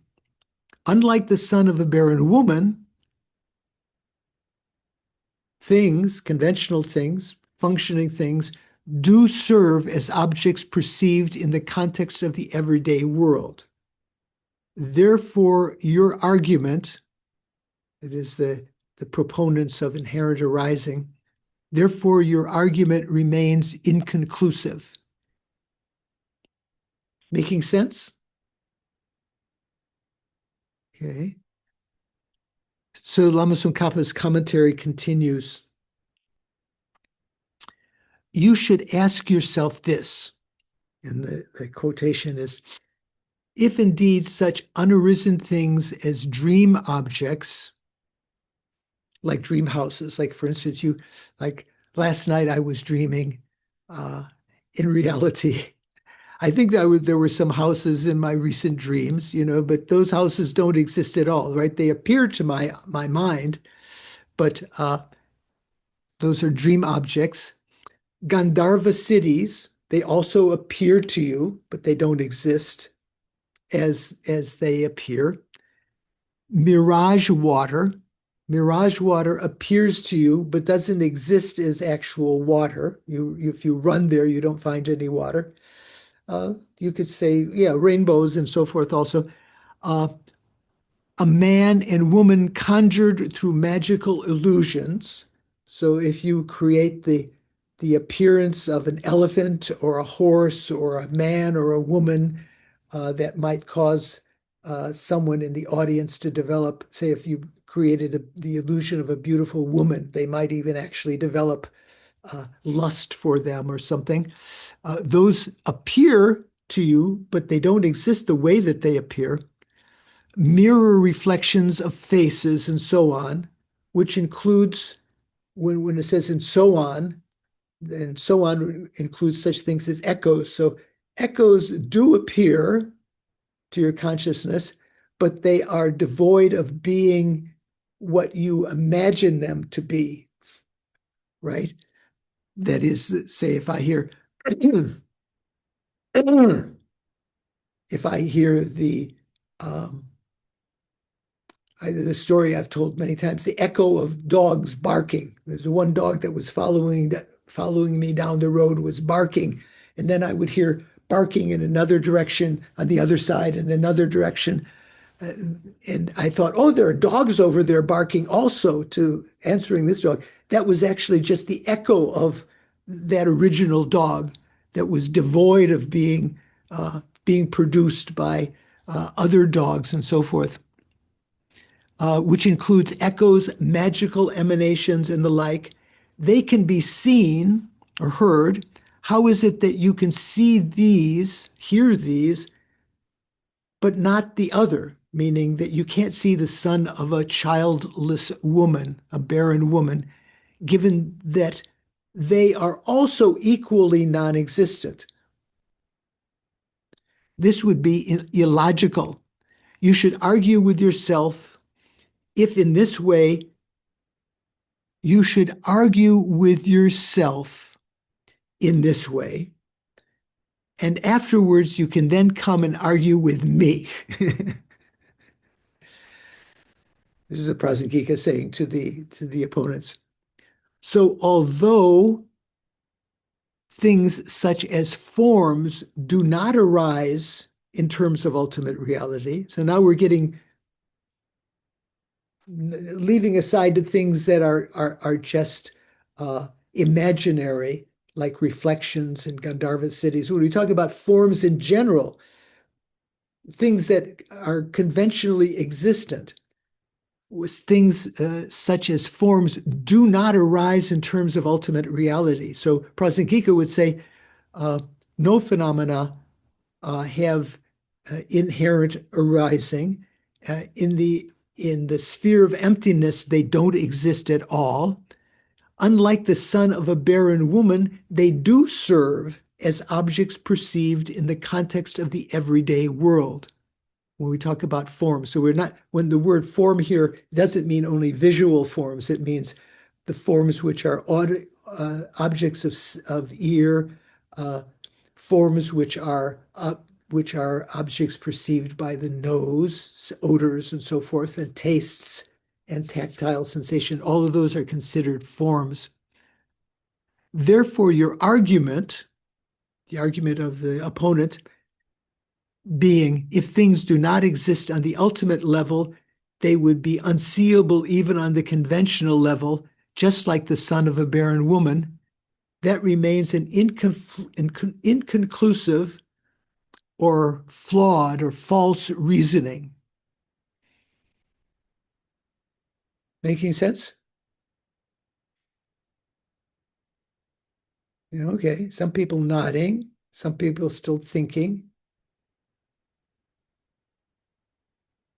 A: Unlike the son of a barren woman, things, conventional things, functioning things, do serve as objects perceived in the context of the everyday world. Therefore, your argument, it is the proponents of inherent arising, therefore your argument remains inconclusive. Making sense? Okay. So Lama Tsongkhapa's commentary continues. You should ask yourself this, and the quotation is, if indeed such unarisen things as dream objects, like dream houses, like for instance, like last night I was dreaming, in reality, I think that there were some houses in my recent dreams, but those houses don't exist at all, right? They appear to my mind, but those are dream objects. Gandharva cities, they also appear to you, but they don't exist as they appear. Mirage water appears to you, but doesn't exist as actual water. If you run there, you don't find any water. You could say, rainbows and so forth also. A man and woman conjured through magical illusions. So if you create the appearance of an elephant or a horse or a man or a woman, that might cause someone in the audience to develop, say, if you created the illusion of a beautiful woman, they might even actually develop lust for them or something. Those appear to you, but they don't exist the way that they appear. Mirror reflections of faces and so on, which includes, when it says and so on includes such things as echoes. So echoes do appear to your consciousness, but they are devoid of being what you imagine them to be, right? That is, say, if I hear the story I've told many times, the echo of dogs barking. There's one dog that was following me down the road, was barking, and then I would hear barking in another direction on the other side, in another direction. And I thought, oh, there are dogs over there barking also, to answering this dog. That was actually just the echo of that original dog that was devoid of being produced by other dogs and so forth, which includes echoes, magical emanations, and the like. They can be seen or heard. How is it that you can see these, hear these, but not the other? Meaning that you can't see the son of a childless woman, a barren woman, given that they are also equally non-existent. This would be illogical. You should argue with yourself if in this way, you should argue with yourself in this way, and afterwards you can then come and argue with me. This is a Prasangika saying to the opponents. So although things such as forms do not arise in terms of ultimate reality, so now we're leaving aside the things that are just imaginary, like reflections in Gandharva cities. When we talk about forms in general, things that are conventionally existent, things such as forms do not arise in terms of ultimate reality. So Prasangika would say no phenomena have inherent arising. In the sphere of emptiness, they don't exist at all. Unlike the son of a barren woman, they do serve as objects perceived in the context of the everyday world. When we talk about forms, so when the word form here doesn't mean only visual forms, it means the forms which are objects of ear, forms which are which are objects perceived by the nose, odors and so forth, and tastes and tactile sensation. All of those are considered forms. Therefore, your argument, the argument of the opponent, being if things do not exist on the ultimate level, they would be unseeable even on the conventional level, just like the son of a barren woman. That remains an inconclusive or flawed or false reasoning. Making sense? Okay, some people nodding, some people still thinking.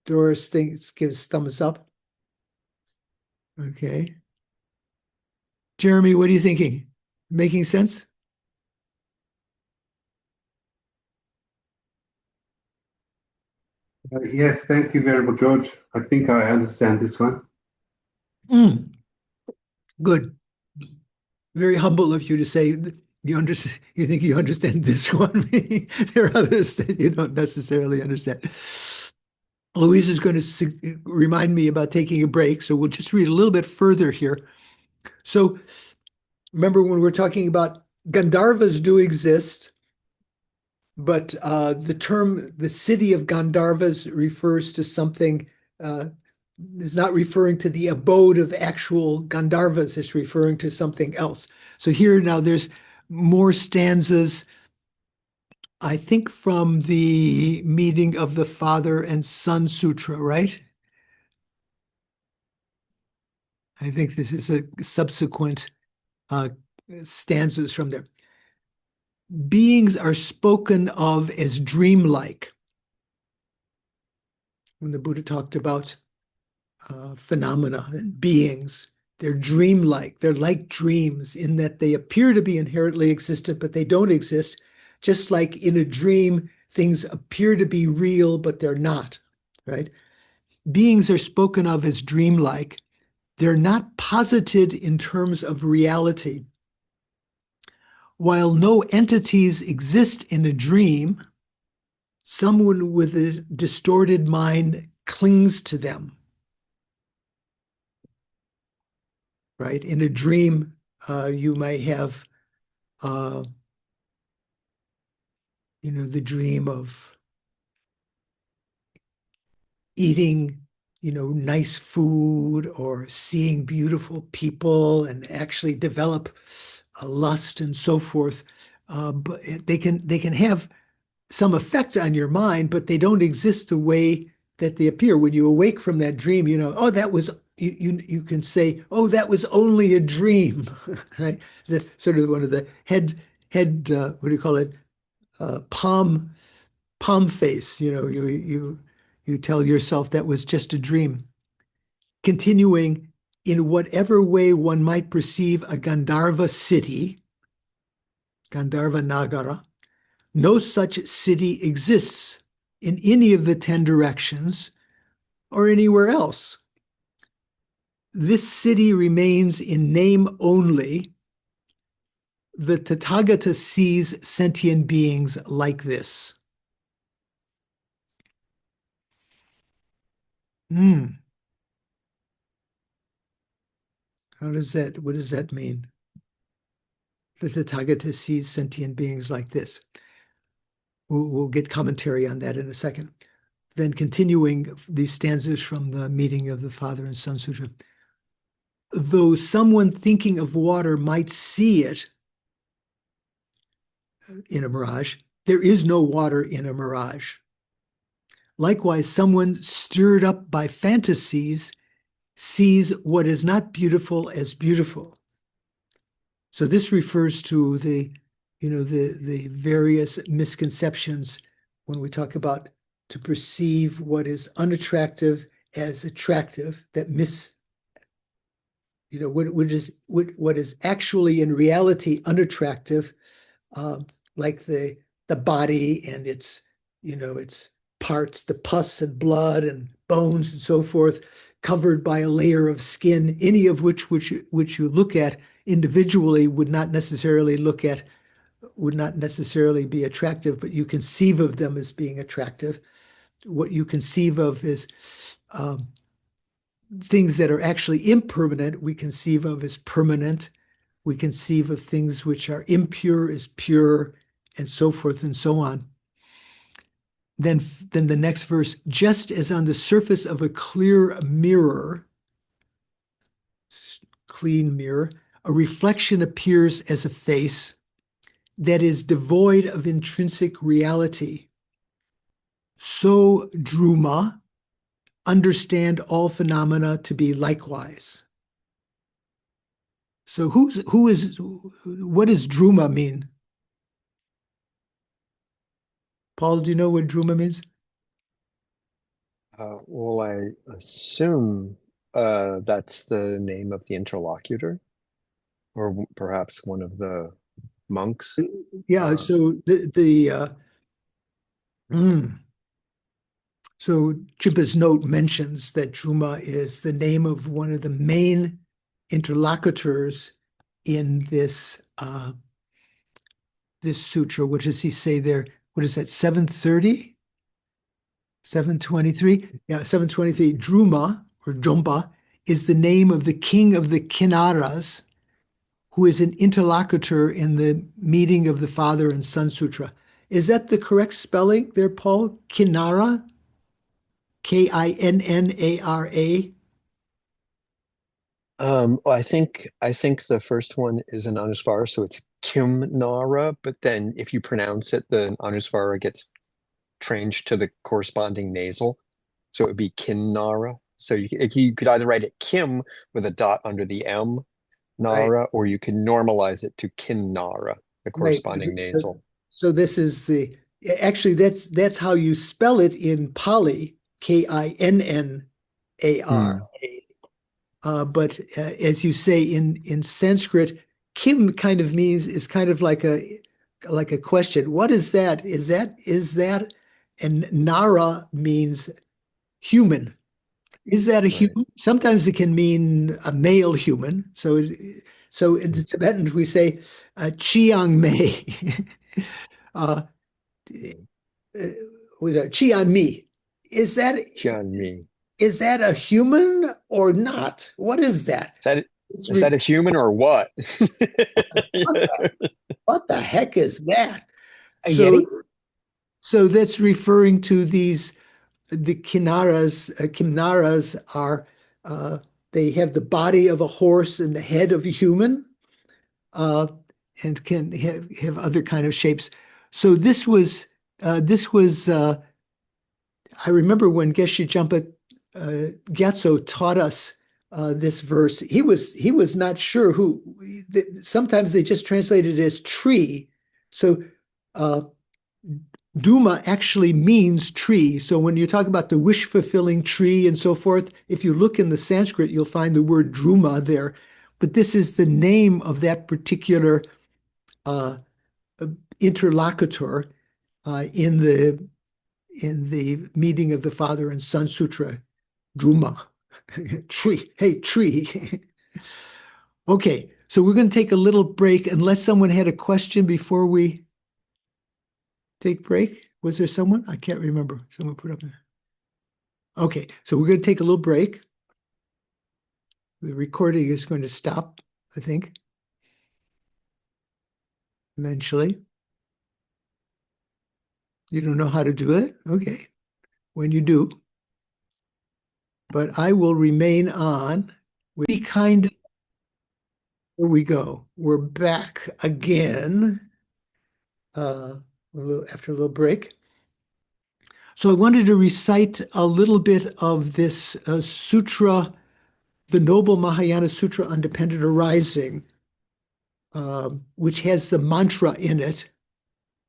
A: Doris gives thumbs up. Okay. Jeremy, what are you thinking? Making sense?
J: Yes, thank you very much, George. I think I understand this one.
A: Good. Very humble of you to say you understand. You think you understand this one. There are others that you don't necessarily understand. Louise is going to remind me about taking a break, so we'll just read a little bit further here. So remember when we're talking about Gandharvas do exist, but the term, the city of Gandharvas, refers to something, is not referring to the abode of actual Gandharvas, it's referring to something else. So here now there's more stanzas, I think from the meeting of the Father and Son Sutra, right? I think this is a subsequent stanzas from there. Beings are spoken of as dreamlike. When the Buddha talked about phenomena and beings, they're dreamlike. They're like dreams in that they appear to be inherently existent, but they don't exist. Just like in a dream, things appear to be real, but they're not, right? Beings are spoken of as dreamlike. They're not posited in terms of reality. While no entities exist in a dream, someone with a distorted mind clings to them. Right? In a dream, you may have, the dream of eating, nice food or seeing beautiful people and actually develop a lust and so forth. But they can have some effect on your mind, but they don't exist the way that they appear. When you awake from that dream, oh, that was, you can say, oh, that was only a dream, right? The sort of one of the head, what do you call it? Palm face, you tell yourself that was just a dream. Continuing, in whatever way one might perceive a Gandharva city, Gandharva Nagara, no such city exists in any of the 10 directions or anywhere else. This city remains in name only. The Tathagata sees sentient beings like this. What does that mean? The Tathagata sees sentient beings like this. We'll get commentary on that in a second. Then continuing these stanzas from the meeting of the Father and Son Sutra. Though someone thinking of water might see it in a mirage, there is no water in a mirage. Likewise, someone stirred up by fantasies sees what is not beautiful as beautiful. So this refers to the various misconceptions when we talk about to perceive what is unattractive as attractive, that what is actually in reality unattractive, like the body and its parts, the pus and blood and bones and so forth, covered by a layer of skin, any of which you look at individually would not necessarily look at would not necessarily be attractive, but you conceive of them as being attractive. What you conceive of is things that are actually impermanent, we conceive of as permanent. We conceive of things which are impure as pure, and so forth and so on. Then the next verse, just as on the surface of a clear mirror, clean mirror, a reflection appears as a face that is devoid of intrinsic reality. So Druma understand all phenomena to be likewise. So what does Druma mean? Paul, do you know what Druma means?
E: Well, I assume that's the name of the interlocutor, or perhaps one of the monks.
A: Yeah, so so Chimpa's note mentions that Druma is the name of one of the main interlocutors in this this sutra. What does he say there? What is that, 730? 723? Yeah, 723. Druma, or Jompa, is the name of the king of the Kinnaras, who is an interlocutor in the meeting of the Father and Son Sutra. Is that the correct spelling there, Paul? Kinnara? Kinnara?
E: I think the first one is an anusvara, so it's Kimnara, but then if you pronounce it, the anusvara gets changed to the corresponding nasal, so it would be Kinnara. So you could either write it Kim with a dot under the M, Nara,
A: Right.
E: or you can normalize it to Kinnara, the corresponding nasal.
A: So this is actually that's how you spell it in Pali, Kinnara. But as you say in Sanskrit, Kim is kind of like a question. What is that? Is that? And Nara means human. Is that a human? Sometimes it can mean a male human. So in Tibetan we say Chiang Mei. Was that Chiang Mi? Is that a human or not? What is that?
E: Is that a human or what?
A: What the heck is that?
I: A yeti?
A: So that's referring to the Kinnaras. Kinnaras are they have the body of a horse and the head of a human, and can have other kind of shapes. So this was I remember when Geshe Jampa Gyatso taught us this verse. He was not sure who. Sometimes they just translated it as tree. So Duma actually means tree. So when you talk about the wish-fulfilling tree and so forth, if you look in the Sanskrit, you'll find the word Druma there. But this is the name of that particular interlocutor in the meeting of the Father and Son Sutra, Druma. Tree. Hey, tree. Okay, so we're going to take a little break unless someone had a question before we take break. Was there someone? I can't remember. Someone put up there. Okay, so we're going to take a little break. The recording is going to stop, I think, eventually. You don't know how to do it? Okay, when you do. But I will remain on. We kind of, here we go. We're back again after a little break. So I wanted to recite a little bit of this sutra, the Noble Mahayana Sutra on Dependent Arising, which has the mantra in it.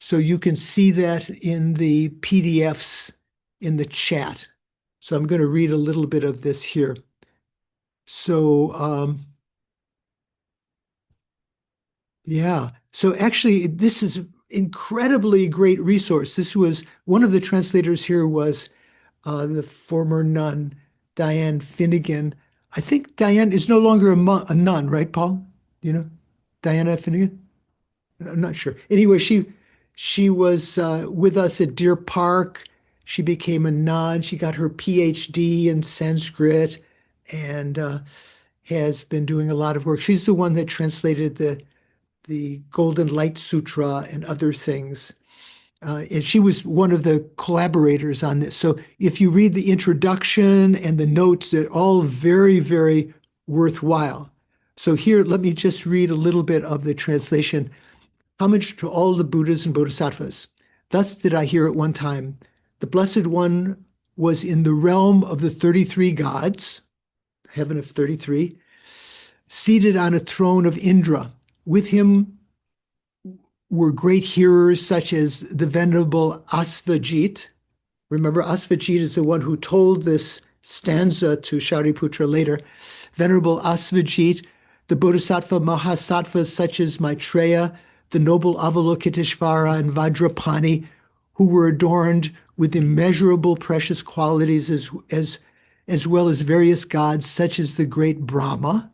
A: So you can see that in the PDFs in the chat. So I'm going to read a little bit of this here. So, yeah. So actually, this is incredibly great resource. This was one of the translators here was the former nun, Diane Finnegan. I think Diane is no longer a nun, right, Paul? You know, Diana Finnegan? I'm not sure. Anyway, she was with us at Deer Park. She became a nun. She got her PhD in Sanskrit and has been doing a lot of work. She's the one that translated the Golden Light Sutra and other things. And she was one of the collaborators on this. So if you read the introduction and the notes, they're all very, very worthwhile. So here, let me just read a little bit of the translation. Homage to all the Buddhas and Bodhisattvas. Thus did I hear at one time, the Blessed One was in the realm of the 33 gods, heaven of 33, seated on a throne of Indra. With him were great hearers such as the Venerable Asvajit. Remember, Asvajit is the one who told this stanza to Shariputra later. Venerable Asvajit, the Bodhisattva Mahasattvas such as Maitreya, the noble Avalokiteshvara and Vajrapani, who were adorned with immeasurable precious qualities as well as various gods such as the great Brahma.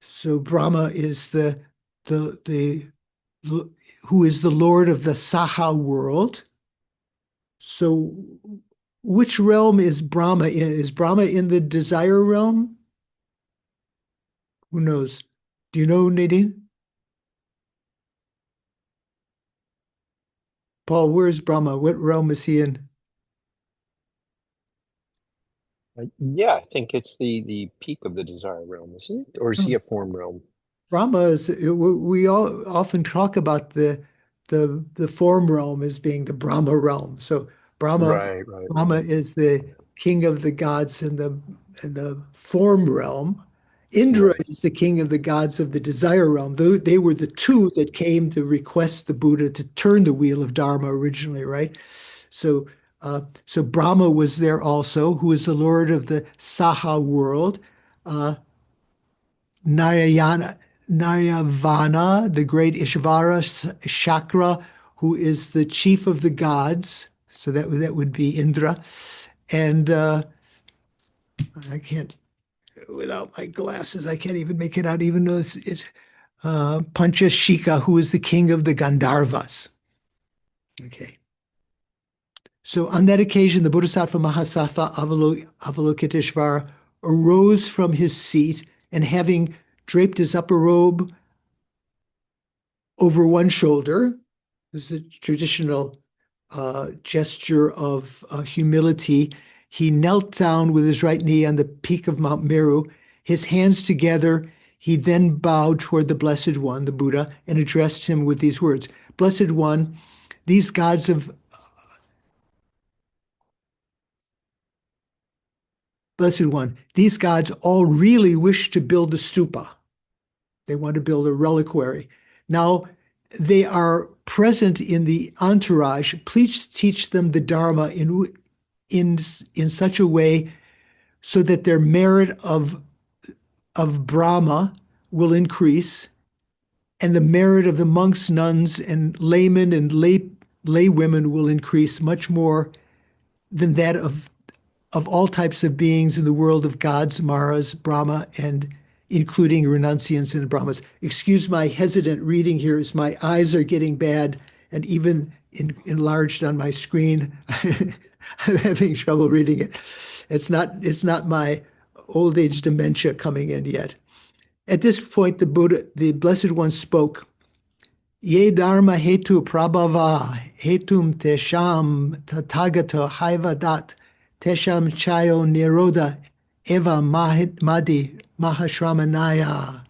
A: So Brahma is the who is the Lord of the Saha world. So which realm is Brahma in? Is Brahma in the desire realm? Who knows? Do you know, Nadine? Paul, where's Brahma? What realm is he in?
E: Yeah, I think it's the peak of the desire realm, isn't it? Or is he a form realm?
A: Brahma is, we all often talk about the form realm as being the Brahma realm. So
E: Right.
A: Brahma is the king of the gods in the form realm. Indra
E: Right.
A: is the king of the gods of the desire realm. They were the two that came to request the Buddha to turn the wheel of Dharma originally, right? So so Brahma was there also, who is the lord of the Saha world. Narayana, Naryavana, the great Ishvara Chakra, who is the chief of the gods. So that would be Indra. And I can't, without my glasses, I can't even make it out, even though it's Panchashika, who is the king of the Gandharvas. Okay. So on that occasion, the Bodhisattva Mahasattva Avalokiteshvara arose from his seat and having draped his upper robe over one shoulder, this is the traditional gesture of humility. He knelt down with his right knee on the peak of Mount Meru, his hands together. He then bowed toward the Blessed One, the Buddha, and addressed him with these words. Blessed One, these gods of Blessed One, these gods all really wish to build a stupa. They want to build a reliquary. Now, they are present in the entourage. Please teach them the Dharma in such a way so that their merit of Brahma will increase, and the merit of the monks, nuns, and laymen and lay women will increase much more than that of all types of beings in the world of gods, Maras, Brahma, and including renunciants and Brahmas. Excuse my hesitant reading here as my eyes are getting bad and even enlarged on my screen. I'm having trouble reading it. It's not my old age dementia coming in yet. At this point, the Buddha, the Blessed One spoke, Ye dharma hetu prabhava hetum tesham tathagata haivadat tesham chayo niroda eva madi mahashramanaya.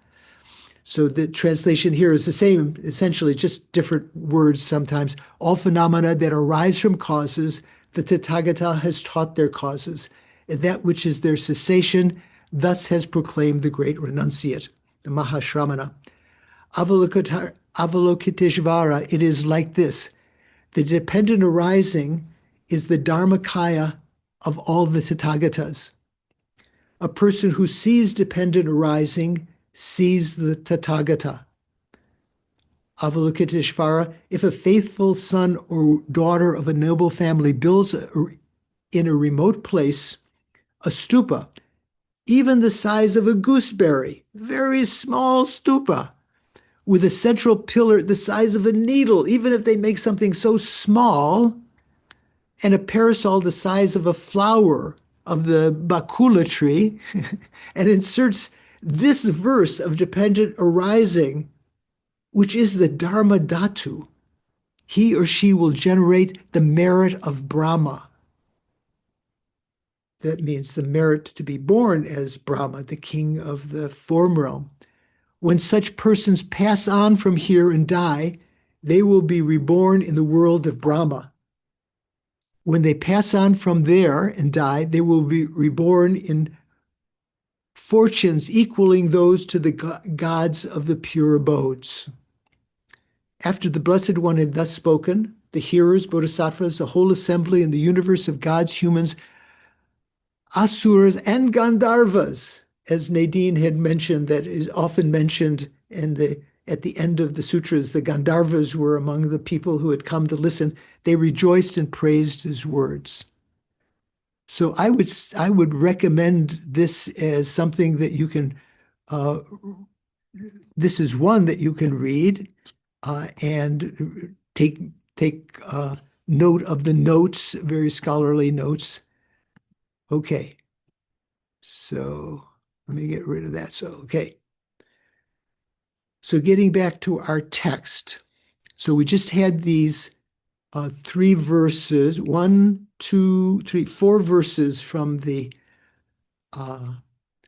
A: So the translation here is the same, essentially just different words sometimes. All phenomena that arise from causes, the Tathagata has taught their causes. And that which is their cessation, thus has proclaimed the great renunciate, the Mahashramana. Avalokiteshvara, it is like this. The dependent arising is the Dharmakaya of all the Tathagatas. A person who sees dependent arising sees the Tathagata. Avalokiteshvara, if a faithful son or daughter of a noble family builds in a remote place a stupa, even the size of a gooseberry, very small stupa, with a central pillar the size of a needle, even if they make something so small, and a parasol the size of a flower of the bakula tree, and inserts this verse of dependent arising, which is the Dharma Dhatu. He or she will generate the merit of Brahma. That means the merit to be born as Brahma, the king of the form realm. When such persons pass on from here and die, they will be reborn in the world of Brahma. When they pass on from there and die, they will be reborn in fortunes equaling those to the gods of the pure abodes. After the Blessed One had thus spoken, the hearers, bodhisattvas, the whole assembly, and the universe of gods, humans, asuras, and Gandharvas, as Nadine had mentioned, that is often mentioned at the end of the sutras, the Gandharvas were among the people who had come to listen. They rejoiced and praised his words. So I would recommend this as something that you can, this is one that you can read and take note of the notes, very scholarly notes. Okay, so let me get rid of that. So, okay. So getting back to our text. So we just had these 3 verses, 1, 2, 3, 4 verses from the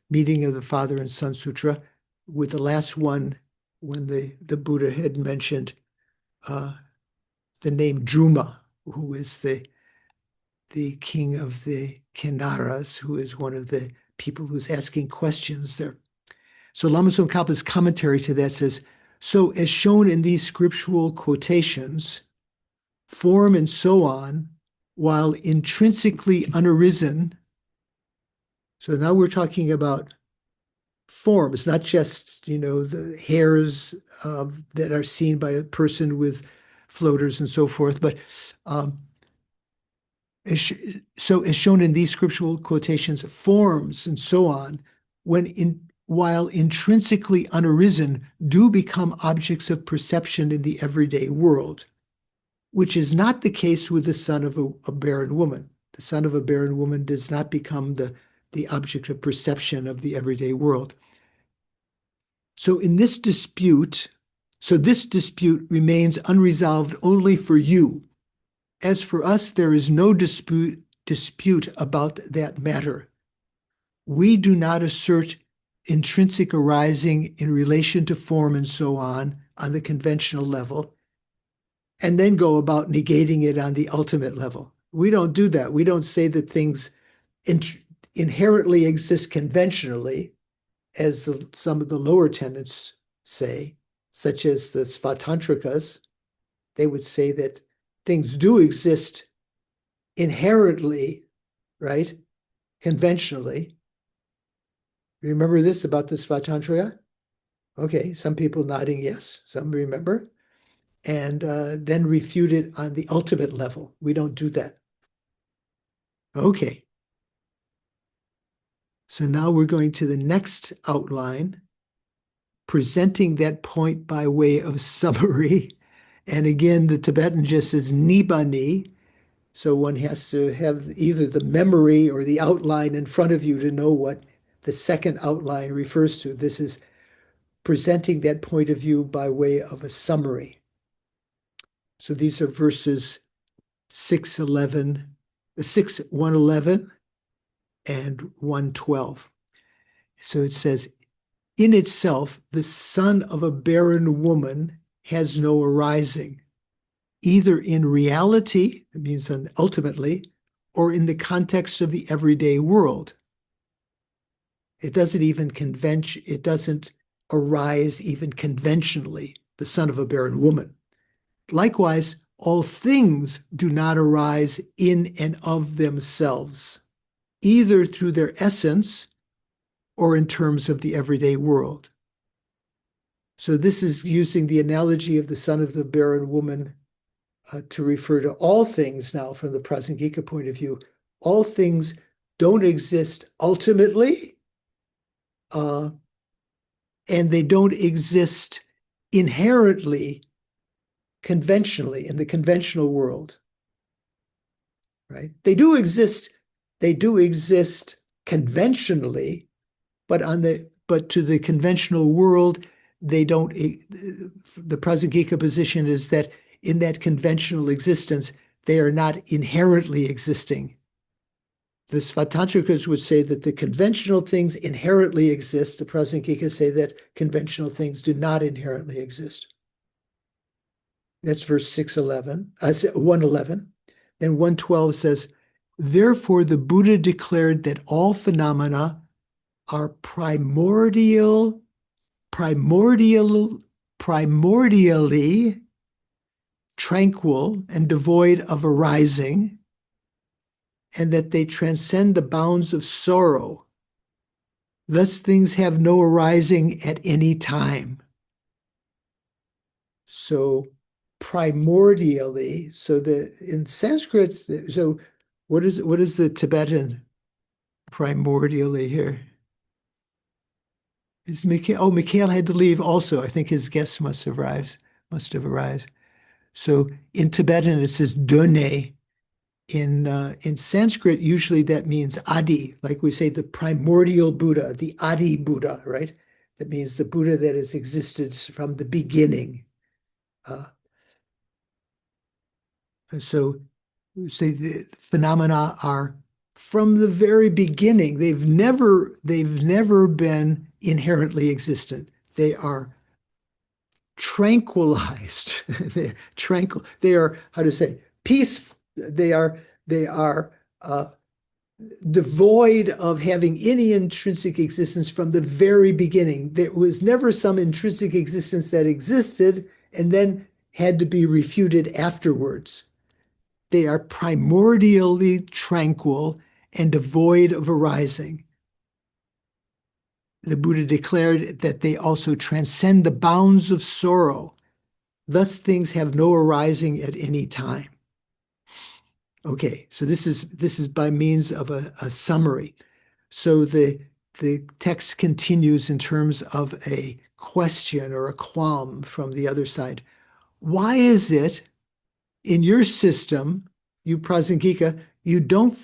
A: meeting of the Father and Son Sutra, with the last one when the Buddha had mentioned the name Druma, who is the king of the Kinnaras, who is one of the people who's asking questions there. So Lama Tsongkhapa's commentary to that says, so as shown in these scriptural quotations, form and so on, while intrinsically unarisen. So now we're talking about form. It's not just, the hairs that are seen by a person with floaters and so forth, but so as shown in these scriptural quotations, forms and so on, while intrinsically unarisen, do become objects of perception in the everyday world, which is not the case with the son of a barren woman. The son of a barren woman does not become the object of perception of the everyday world. So this dispute remains unresolved only for you. As for us, there is no dispute about that matter. We do not assert intrinsic arising in relation to form and so on the conventional level, and then go about negating it on the ultimate level. We don't do that. We don't say that things inherently exist conventionally, as some of the lower tenets say, such as the Svatantrikas. They would say that things do exist inherently, right, conventionally. Remember this about the Svatantrika? Okay, some people nodding yes, some remember. And then refute it on the ultimate level. We don't do that. Okay. So now we're going to the next outline, presenting that point by way of summary. And again, the Tibetan just says Nibani. So one has to have either the memory or the outline in front of you to know what the second outline refers to. This is presenting that point of view by way of a summary. So these are verses 111, and 112. So it says, in itself, the son of a barren woman has no arising, either in reality, it means ultimately, or in the context of the everyday world. It doesn't arise even conventionally, the son of a barren woman. Likewise, all things do not arise in and of themselves, either through their essence or in terms of the everyday world. So this is using the analogy of the son of the barren woman to refer to all things now from the Prasangika point of view. All things don't exist ultimately, and they don't exist inherently, conventionally, in the conventional world, right? They do exist conventionally, but to the conventional world, they don't. The Prasangika position is that in that conventional existence, they are not inherently existing. The Svatantrikas would say that the conventional things inherently exist. The Prasangika say that conventional things do not inherently exist. That's verse 111. Then 112 says, therefore the Buddha declared that all phenomena are primordially tranquil and devoid of arising, and that they transcend the bounds of sorrow. Thus things have no arising at any time. So primordially, in Sanskrit, so what is the Tibetan primordially here? Mikhail had to leave also. I think his guests must have arrived. So in Tibetan, it says done. In Sanskrit, usually that means Adi, like we say the primordial Buddha, the Adi Buddha, right? That means the Buddha that has existed from the beginning. So say the phenomena are from the very beginning. They've never been inherently existent. They are tranquilized. They're tranquil. They are, how to say, peaceful. They are devoid of having any intrinsic existence from the very beginning. There was never some intrinsic existence that existed and then had to be refuted afterwards. They are primordially tranquil and devoid of arising. The Buddha declared that they also transcend the bounds of sorrow. Thus, things have no arising at any time. Okay, so this is by means of a summary. So the text continues in terms of a question or a qualm from the other side. Why is it in your system, you Prasangika, you don't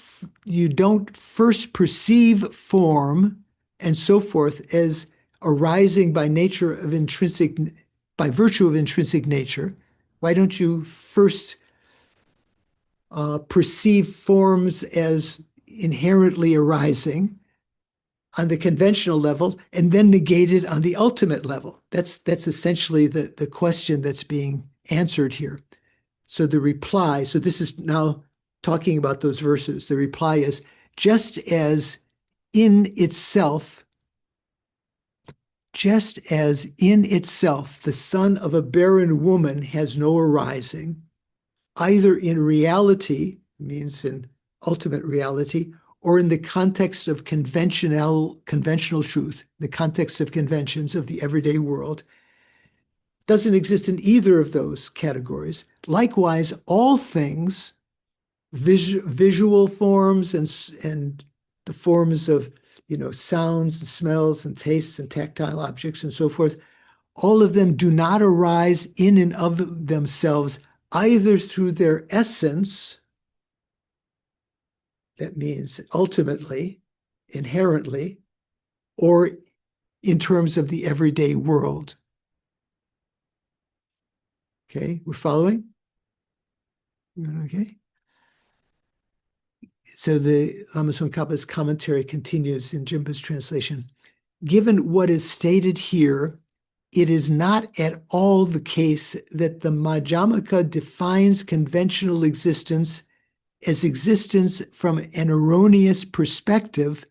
A: first perceive form and so forth as arising by virtue of intrinsic nature? Why don't you first perceive forms as inherently arising on the conventional level and then negated on the ultimate level? That's essentially the question that's being answered here. So the reply, so this is now talking about those verses. The reply is, just as in itself, the son of a barren woman has no arising, either in reality, means in ultimate reality, or in the context of conventional truth, the context of conventions of the everyday world, doesn't exist in either of those categories. Likewise, all things, visual forms and the forms of sounds and smells and tastes and tactile objects and so forth, all of them do not arise in and of themselves, either through their essence, that means ultimately, inherently, or in terms of the everyday world. Okay, we're following? Okay. So the Lama Tsongkhapa's commentary continues in Jinpa's translation. Given what is stated here, it is not at all the case that the Madhyamaka defines conventional existence as existence from an erroneous perspective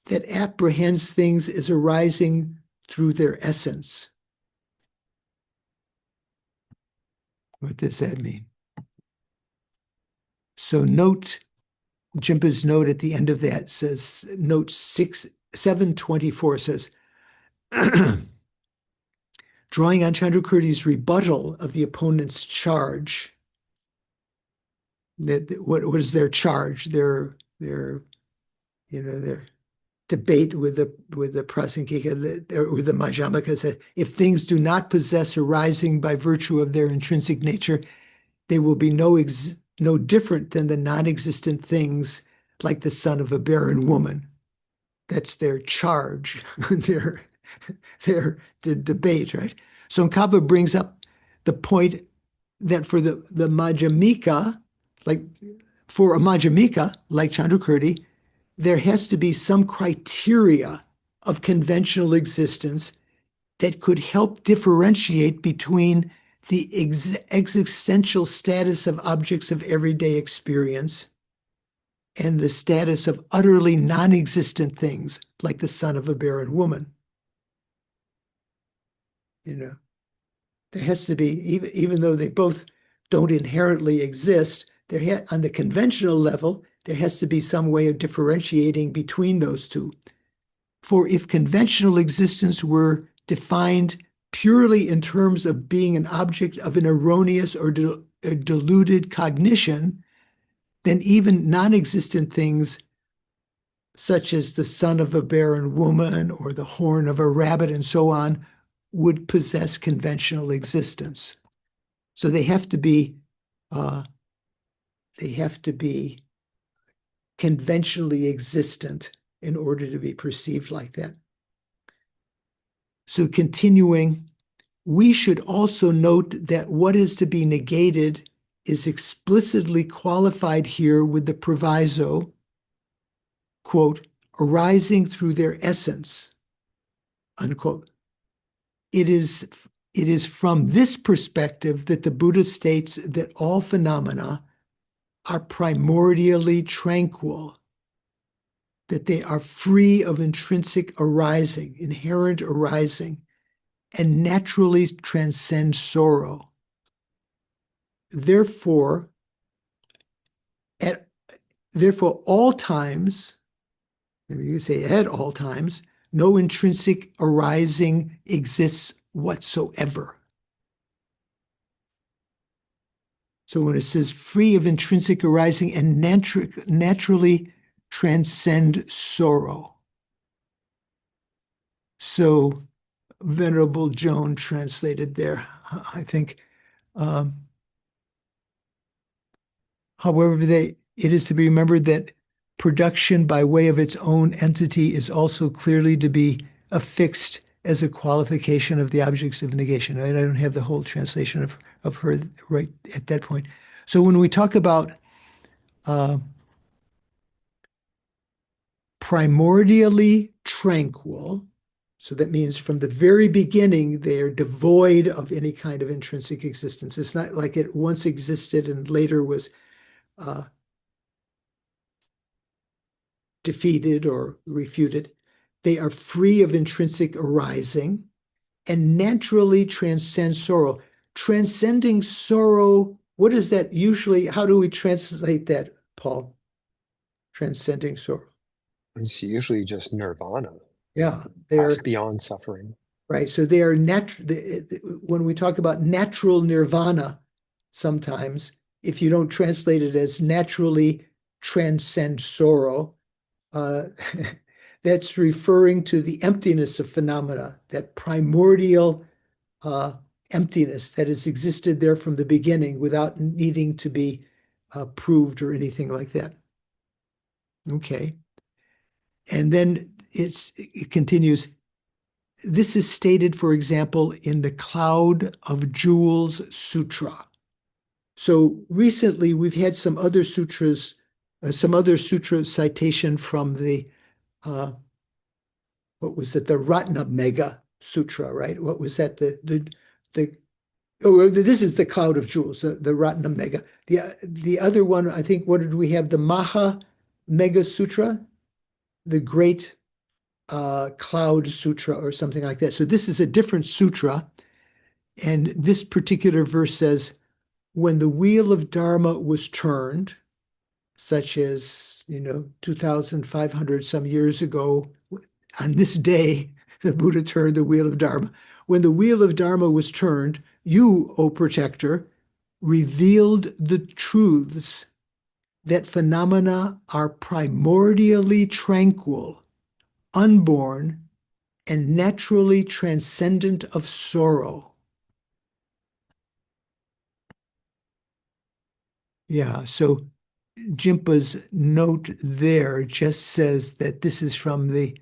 A: that apprehends things as arising through their essence. What does that mean? So Jinpa's note at the end of that says, note 724 says, drawing on Chandrakirti's rebuttal of the opponent's charge, that what is their charge? Their debate with the Prasangika or with the Madhyamaka said, if things do not possess arising by virtue of their intrinsic nature, they will be no different than the non-existent things like the son of a barren woman. That's their charge, their debate, right? So Khapa brings up the point that for the Madhyamika, like for a Madhyamika, like Chandrakirti, there has to be some criteria of conventional existence that could help differentiate between the existential status of objects of everyday experience and the status of utterly non-existent things, like the son of a barren woman. You know, there has to be, even though they both don't inherently exist, on the conventional level, there has to be some way of differentiating between those two. For if conventional existence were defined purely in terms of being an object of an erroneous or deluded cognition, then even non-existent things such as the son of a barren woman or the horn of a rabbit and so on would possess conventional existence. So they have to be conventionally existent in order to be perceived like that. So continuing, we should also note that what is to be negated is explicitly qualified here with the proviso, quote, arising through their essence, unquote. It is from this perspective that the Buddha states that all phenomena are primordially tranquil, that they are free of intrinsic arising, inherent arising, and naturally transcend sorrow. Therefore, all times, maybe you say at all times, no intrinsic arising exists whatsoever. So when it says free of intrinsic arising and naturally transcend sorrow. So Venerable Joan translated there, I think. However, it is to be remembered that production by way of its own entity is also clearly to be affixed as a qualification of the objects of negation. I don't have the whole translation of her right at that point. So when we talk about primordially tranquil, so that means from the very beginning, they are devoid of any kind of intrinsic existence. It's not like it once existed and later was defeated or refuted. They are free of intrinsic arising and naturally transcend sorrow. Transcending sorrow, what is that usually? How do we translate that, Paul? Transcending sorrow.
E: It's usually just nirvana.
A: Yeah, they're
E: beyond suffering.
A: Right. So they are when we talk about natural nirvana, sometimes, if you don't translate it as naturally transcend sorrow, that's referring to the emptiness of phenomena, that primordial emptiness that has existed there from the beginning without needing to be proved or anything like that. Okay. And then it continues. This is stated, for example, in the Cloud of Jewels Sutra. So recently we've had some other sutras, citation from the, what was it, the Ratna Mega Sutra, right? What was that? This is the Cloud of Jewels, the Ratna Mega. The other one, I think, what did we have? The Maha Mega Sutra, the Great Cloud Sutra or something like that. So this is a different sutra. And this particular verse says, when the wheel of Dharma was turned, such as, 2,500 some years ago, on this day, the Buddha turned the wheel of Dharma. When the wheel of Dharma was turned, you, O protector, revealed the truths that phenomena are primordially tranquil, unborn, and naturally transcendent of sorrow. Yeah, so Jimpa's note there just says that this is from the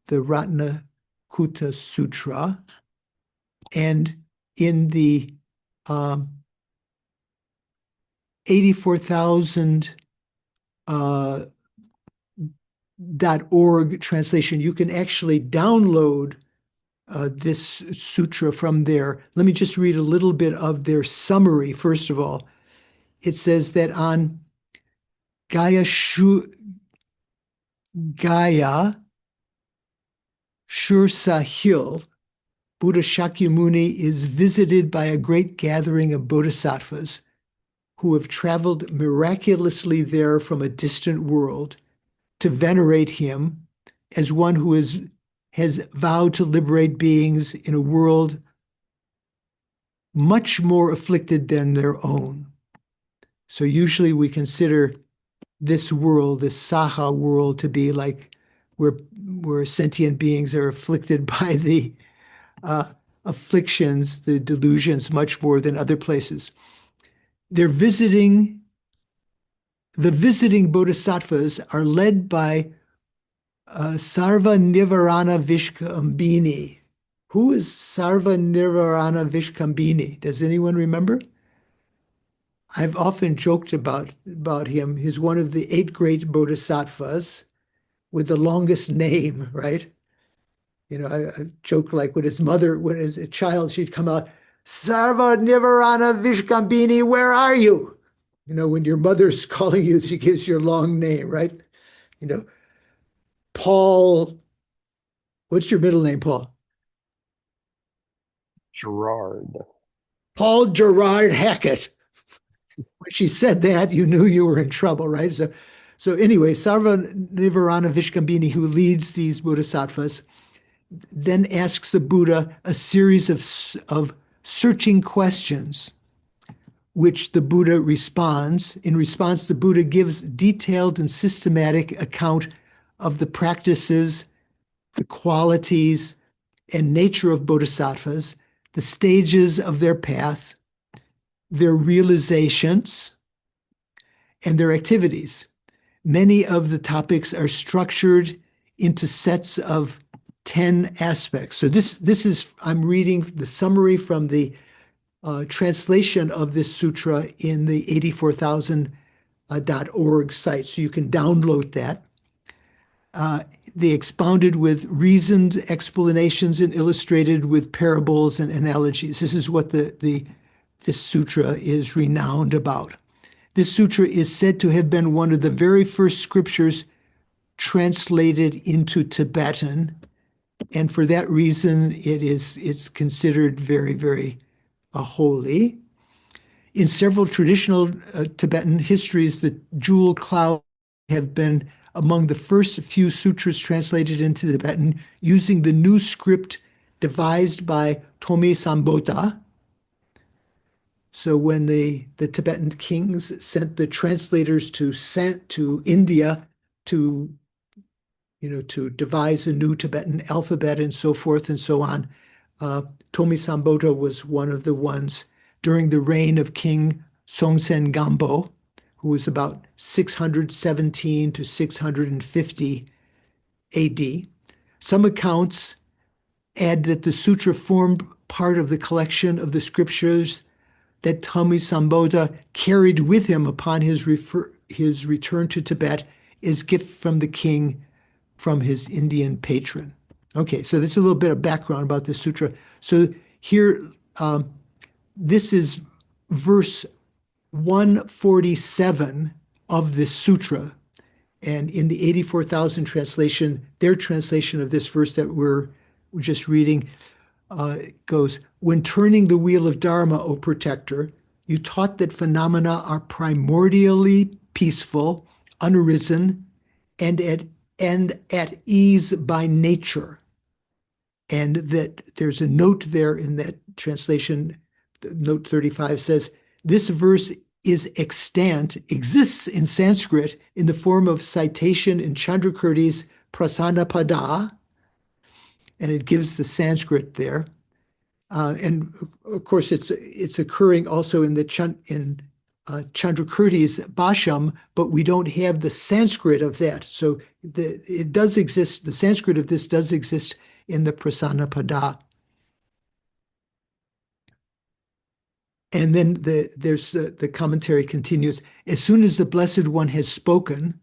A: Ratnakuta Sutra. And in the 84,000 .org translation, you can actually download this sutra from there. Let me just read a little bit of their summary. First of all, it says that on Gaya Shursa Hill, Buddha Shakyamuni is visited by a great gathering of bodhisattvas who have traveled miraculously there from a distant world to venerate him as one who has vowed to liberate beings in a world much more afflicted than their own. So usually we consider this world, this Saha world, to be like where sentient beings are afflicted by the afflictions, the delusions, much more than other places. The visiting bodhisattvas are led by Sarva Nivarana Vishkambini. Who is Sarva Nivarana Vishkambini? Does anyone remember? I've often joked about him. He's one of the 8 great bodhisattvas with the longest name, right? You know, I joke like when his mother, when as a child, she'd come out, Sarva Nivarana Vishkambini, where are you? You know, when your mother's calling you, she gives your long name, right? You know, Paul, what's your middle name, Paul?
E: Gerard.
A: Paul Gerard Hackett. When she said that, you knew you were in trouble, right? So anyway, Sarva Nivarana Vishkambini, who leads these bodhisattvas, then asks the Buddha a series of searching questions, which the Buddha responds. In response, the Buddha gives detailed and systematic account of the practices, the qualities, and nature of bodhisattvas, the stages of their path, their realizations, and their activities. Many of the topics are structured into sets of 10 aspects. So this is, I'm reading the summary from the translation of this sutra in the 84,000.org site. So you can download that. They expounded with reasoned explanations and illustrated with parables and analogies. This is what this sutra is renowned about. This sutra is said to have been one of the very first scriptures translated into Tibetan, and for that reason, it's considered very, very holy. In several traditional Tibetan histories, the jewel cloud have been among the first few sutras translated into Tibetan using the new script devised by Tomi Sambota. So when the Tibetan kings sent the translators to India to devise a new Tibetan alphabet and so forth and so on, Tomi Sambota was one of the ones during the reign of King Songtsen Gampo, who was about 617 to 650 AD. Some accounts add that the sutra formed part of the collection of the scriptures that Tomi Sambota carried with him upon his return to Tibet as gift from the king from his Indian patron. Okay, so that's a little bit of background about this sutra. So here, this is verse 147 of this sutra. And in the 84,000 translation, their translation of this verse that we're just reading goes, when turning the wheel of Dharma, O protector, you taught that phenomena are primordially peaceful, unarisen, and at ease by nature. And that there's a note there in that translation, note 35 says, this verse is extant, exists in Sanskrit in the form of citation in Chandrakirti's prasanapada, and it gives the Sanskrit there. And of course, it's occurring also in Chandrakirti's Bhasham, but we don't have the Sanskrit of that. So it does exist, the Sanskrit of this does exist in the Prasanapada. And then the commentary continues. As soon as the Blessed One has spoken,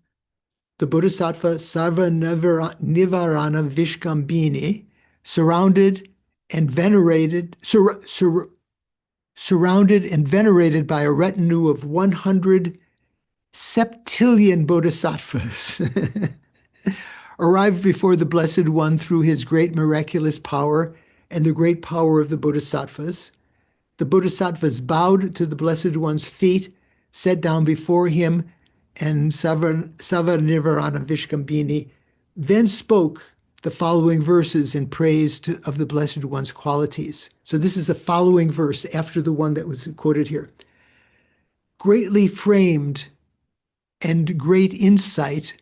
A: the Bodhisattva Sarva Nivarana Vishkambini, surrounded and venerated by a retinue of 100 septillion bodhisattvas, arrived before the Blessed One through his great miraculous power and the great power of the bodhisattvas. The bodhisattvas bowed to the Blessed One's feet, sat down before him, and Savarnivarana Vishkambini then spoke the following verses in praise of the Blessed One's qualities. So this is the following verse after the one that was quoted here. Greatly framed and great insight,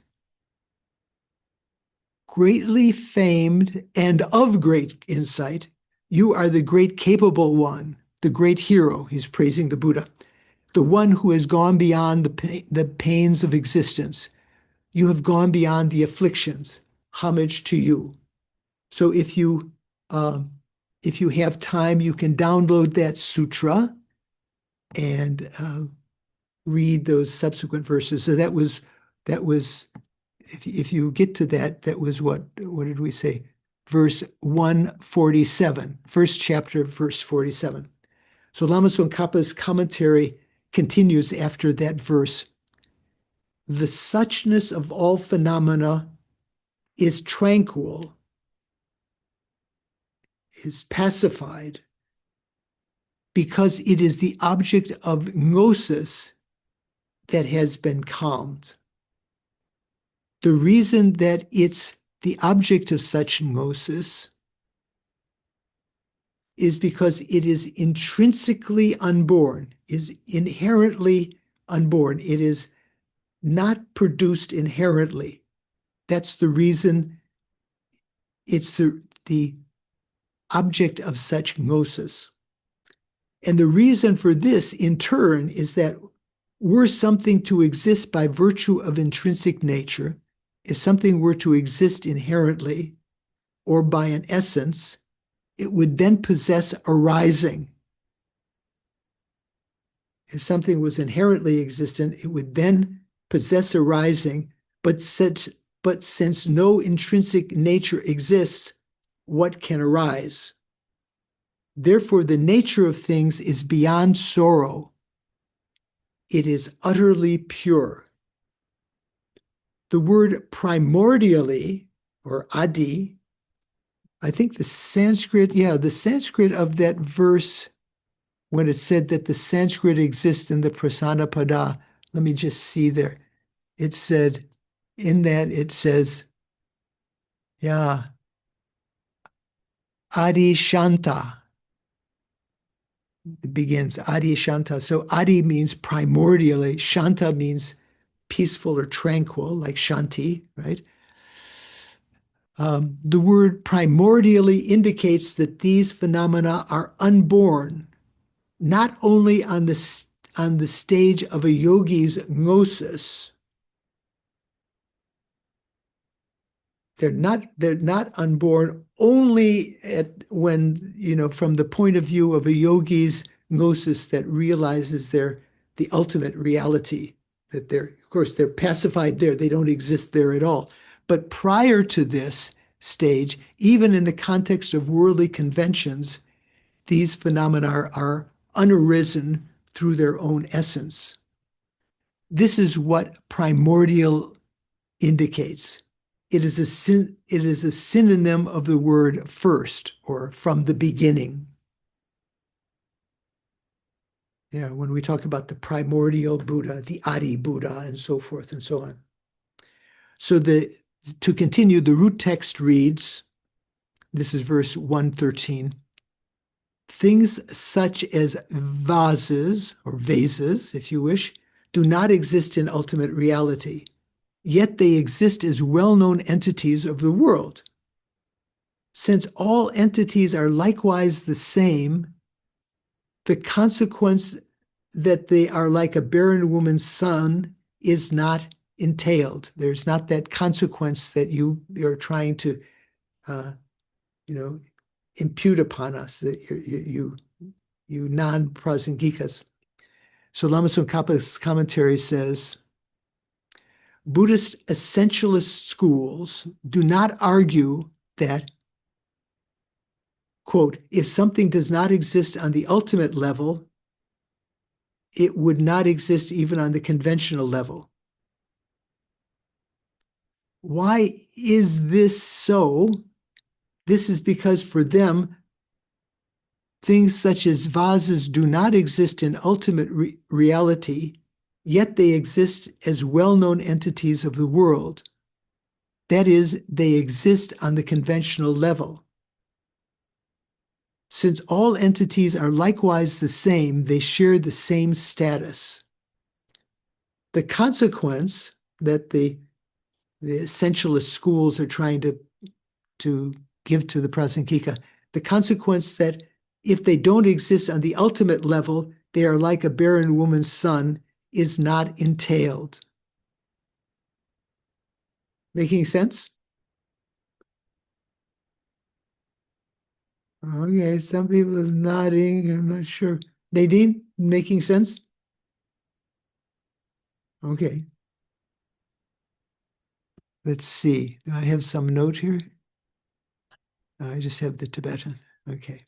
A: greatly famed and of great insight, you are the great capable one, the great hero. He's praising the Buddha, the one who has gone beyond the pains of existence. You have gone beyond the afflictions. Homage to you. So if you have time, you can download that sutra and read those subsequent verses. So that was if you get to that was what did we say? Verse 147, first chapter, verse 47. So Lama Tsongkhapa's commentary continues after that verse. The suchness of all phenomena is tranquil, is pacified, because it is the object of gnosis that has been calmed. The reason that it's the object of such gnosis is because it is intrinsically unborn, is inherently unborn. It is not produced inherently. That's the reason it's the object of such gnosis. And the reason for this, in turn, is that were something to exist by virtue of intrinsic nature, if something were to exist inherently or by an essence, it would then possess arising. If something was inherently existent, it would then possess arising, but since no intrinsic nature exists, what can arise? Therefore, the nature of things is beyond sorrow. It is utterly pure. The word primordially, or adi, I think the Sanskrit of that verse, when it said that the Sanskrit exists in the Prasanapada, let me just see there. It said, in that it says, Adi Shanta. It begins Adi Shanta. So Adi means primordially. Shanta means peaceful or tranquil, like Shanti, right? The word primordially indicates that these phenomena are unborn, not only on the stage of a yogi's gnosis. They're not unborn only when, from the point of view of a yogi's gnosis that realizes the ultimate reality, that of course, they're pacified there. They don't exist there at all. But prior to this stage, even in the context of worldly conventions, these phenomena are unarisen through their own essence. This is what primordial indicates. It is a synonym of the word first, or from the beginning. When we talk about the primordial Buddha, the Adi Buddha, and so forth and so on. So to continue, the root text reads, this is verse 113, things such as vases, or vases, if you wish, do not exist in ultimate reality. yet they exist as well-known entities of the world. Since all entities are likewise the same, the consequence that they are like a barren woman's son is not entailed. There's not that consequence that you're trying to, impute upon us, that you non-prasangikas. So Lama Tsongkhapa's commentary says, Buddhist essentialist schools do not argue that, quote, if something does not exist on the ultimate level, it would not exist even on the conventional level. Why is this so? This is because for them, things such as vases do not exist in ultimate reality, yet they exist as well-known entities of the world. That is, they exist on the conventional level. Since all entities are likewise the same, they share the same status. The consequence that the essentialist schools are trying to give to the prasankika, the consequence that if they don't exist on the ultimate level, they are like a barren woman's son, is not entailed. Making sense? Okay, some people are nodding. I'm not sure. Nadine, making sense? Okay. Let's see. Do I have some note here? I just have the Tibetan. Okay.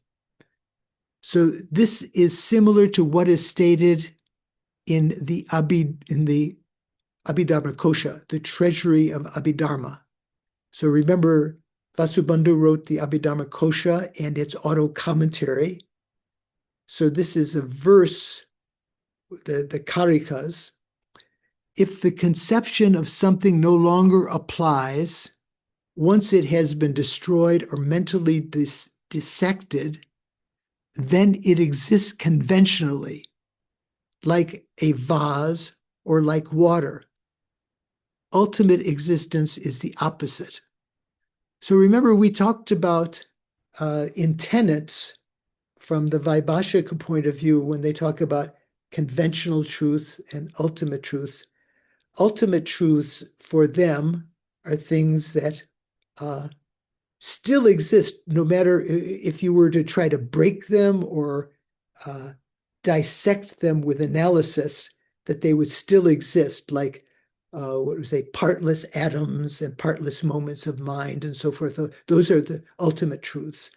A: So this is similar to what is stated in the Abhidharma Kosha, the treasury of Abhidharma. So remember, Vasubandhu wrote the Abhidharma Kosha and its auto commentary. So this is a verse, the Karikas. If the conception of something no longer applies, once it has been destroyed or mentally dissected, then it exists conventionally, like a vase or like water. Ultimate existence is the opposite. So remember, we talked about in tenets from the Vaibhashika point of view, when they talk about conventional truth and ultimate truths. Ultimate truths for them are things that still exist, no matter if you were to try to break them or dissect them with analysis, that they would still exist, like partless atoms and partless moments of mind and so forth. Those are the ultimate truths.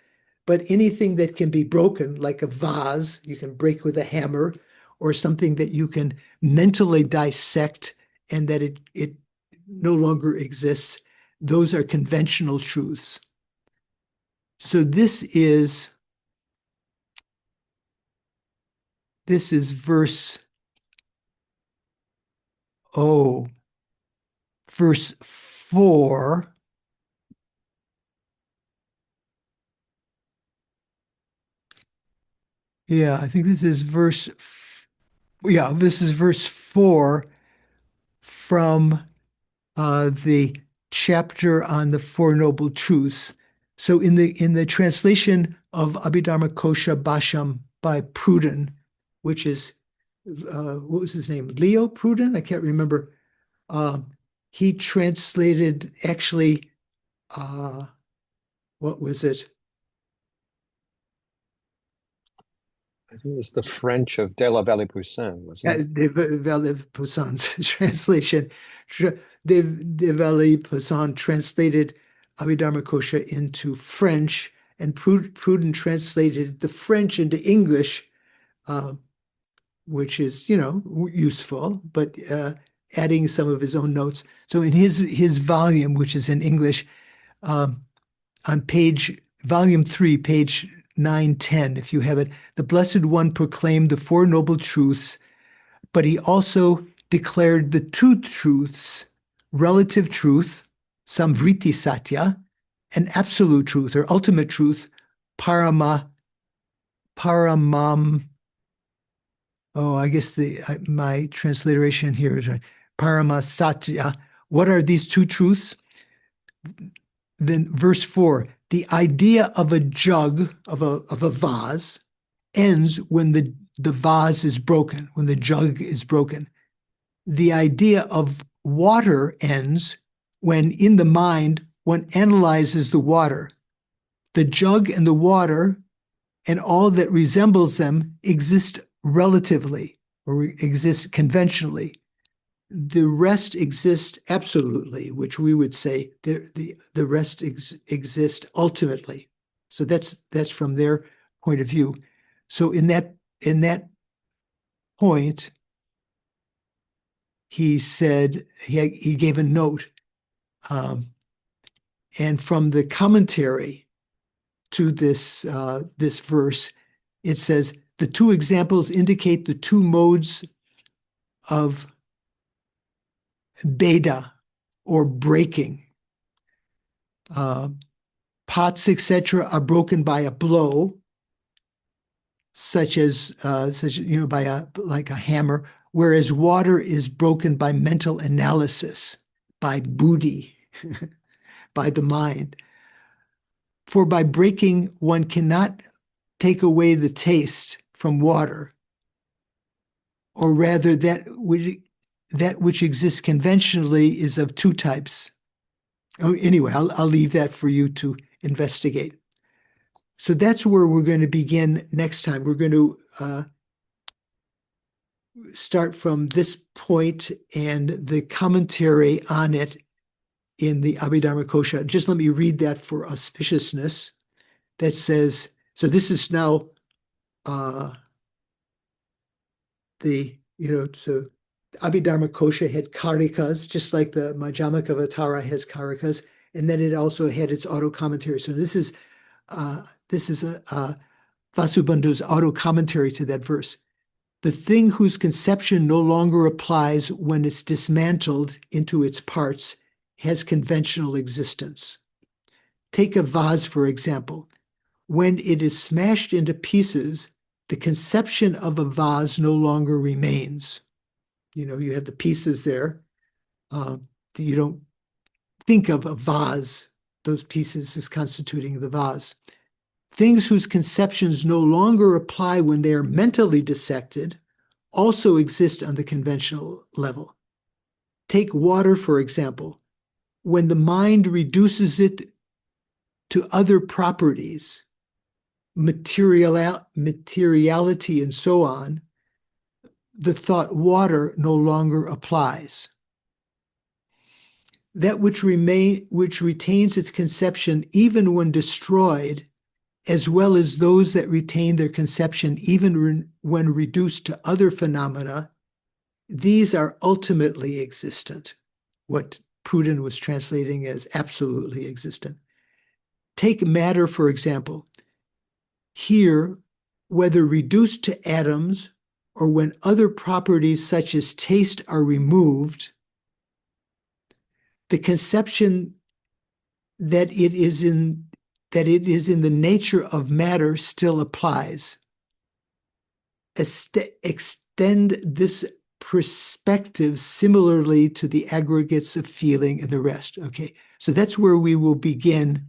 A: But anything that can be broken, like a vase, you can break with a hammer, or something that you can mentally dissect and that it no longer exists, those are conventional truths. So this is verse 4. Yeah, I think this is verse 4 from the chapter on the Four Noble Truths. So in the translation of Abhidharma Kosha Bhasham by Pruden, which is, what was his name? Leo Pruden? I can't remember. He translated actually, what was it?
E: I think it was the French of De la Vallée-Poussin, wasn't it?
A: De Vallée-Poussin's translation. De Vallée-Poussin translated Abhidharma Kosha into French, and Pruden translated the French into English, which is, useful, but adding some of his own notes. So in his volume, which is in English, on volume 3, page 910, if you have it, the Blessed One proclaimed the Four Noble Truths, but he also declared the two truths, relative truth, samvriti satya, and absolute truth or ultimate truth, paramam. Oh, I guess my transliteration here is right. Paramasatya, What are these two truths? Then verse 4, the idea of a jug, of a vase, ends when the vase is broken, when the jug is broken. The idea of water ends when in the mind one analyzes the water. The jug and the water and all that resembles them exist relatively or exist conventionally. The rest exists absolutely, which we would say the rest exists ultimately. So that's from their point of view. So in that point, he said he gave a note, and from the commentary to this this verse, it says the two examples indicate the two modes of beta or breaking. Pots, etc., are broken by a blow, such as by like a hammer, whereas water is broken by mental analysis, by buddhi, by the mind. For by breaking, one cannot take away the taste from water, or rather that which exists conventionally is of two types. Oh, anyway, I'll leave that for you to investigate. So that's where we're going to begin next time. We're going to start from this point and the commentary on it in the Abhidharmakosha. Just let me read that for auspiciousness. That says, so this is now so Abhidharmakosha had karikas, just like the Madhyamaka has karikas, and then it also had its auto commentary. So this is Vasubandhu's auto commentary to that verse. The thing whose conception no longer applies when it's dismantled into its parts has conventional existence. Take a vase, for example. When it is smashed into pieces, the conception of a vase no longer remains. You have the pieces there. You don't think of a vase, those pieces as constituting the vase. Things whose conceptions no longer apply when they are mentally dissected also exist on the conventional level. Take water, for example. When the mind reduces it to other properties, materiality and so on, the thought water no longer applies. That which retains its conception even when destroyed, as well as those that retain their conception even when reduced to other phenomena, these are ultimately existent, what Pruden was translating as absolutely existent. Take matter, for example. Here, whether reduced to atoms or when other properties such as taste are removed, the conception that it is in the nature of matter still applies. Extend this perspective similarly to the aggregates of feeling and the rest. Okay, so that's where we will begin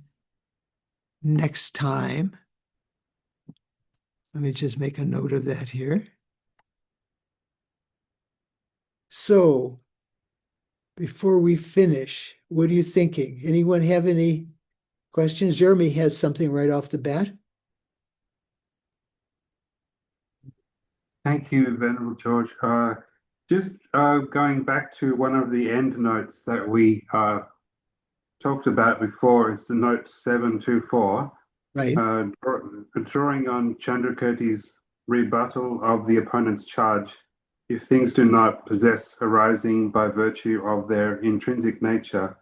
A: next time. Let me just make a note of that here. So, before we finish, what are you thinking? Anyone have any questions? Jeremy has something right off the bat.
J: Thank you, Venerable George. Just going back to one of the end notes that we talked about before, it's the note 724.
A: Right.
J: Drawing on Chandrakirti's rebuttal of the opponent's charge, if things do not possess arising by virtue of their intrinsic nature,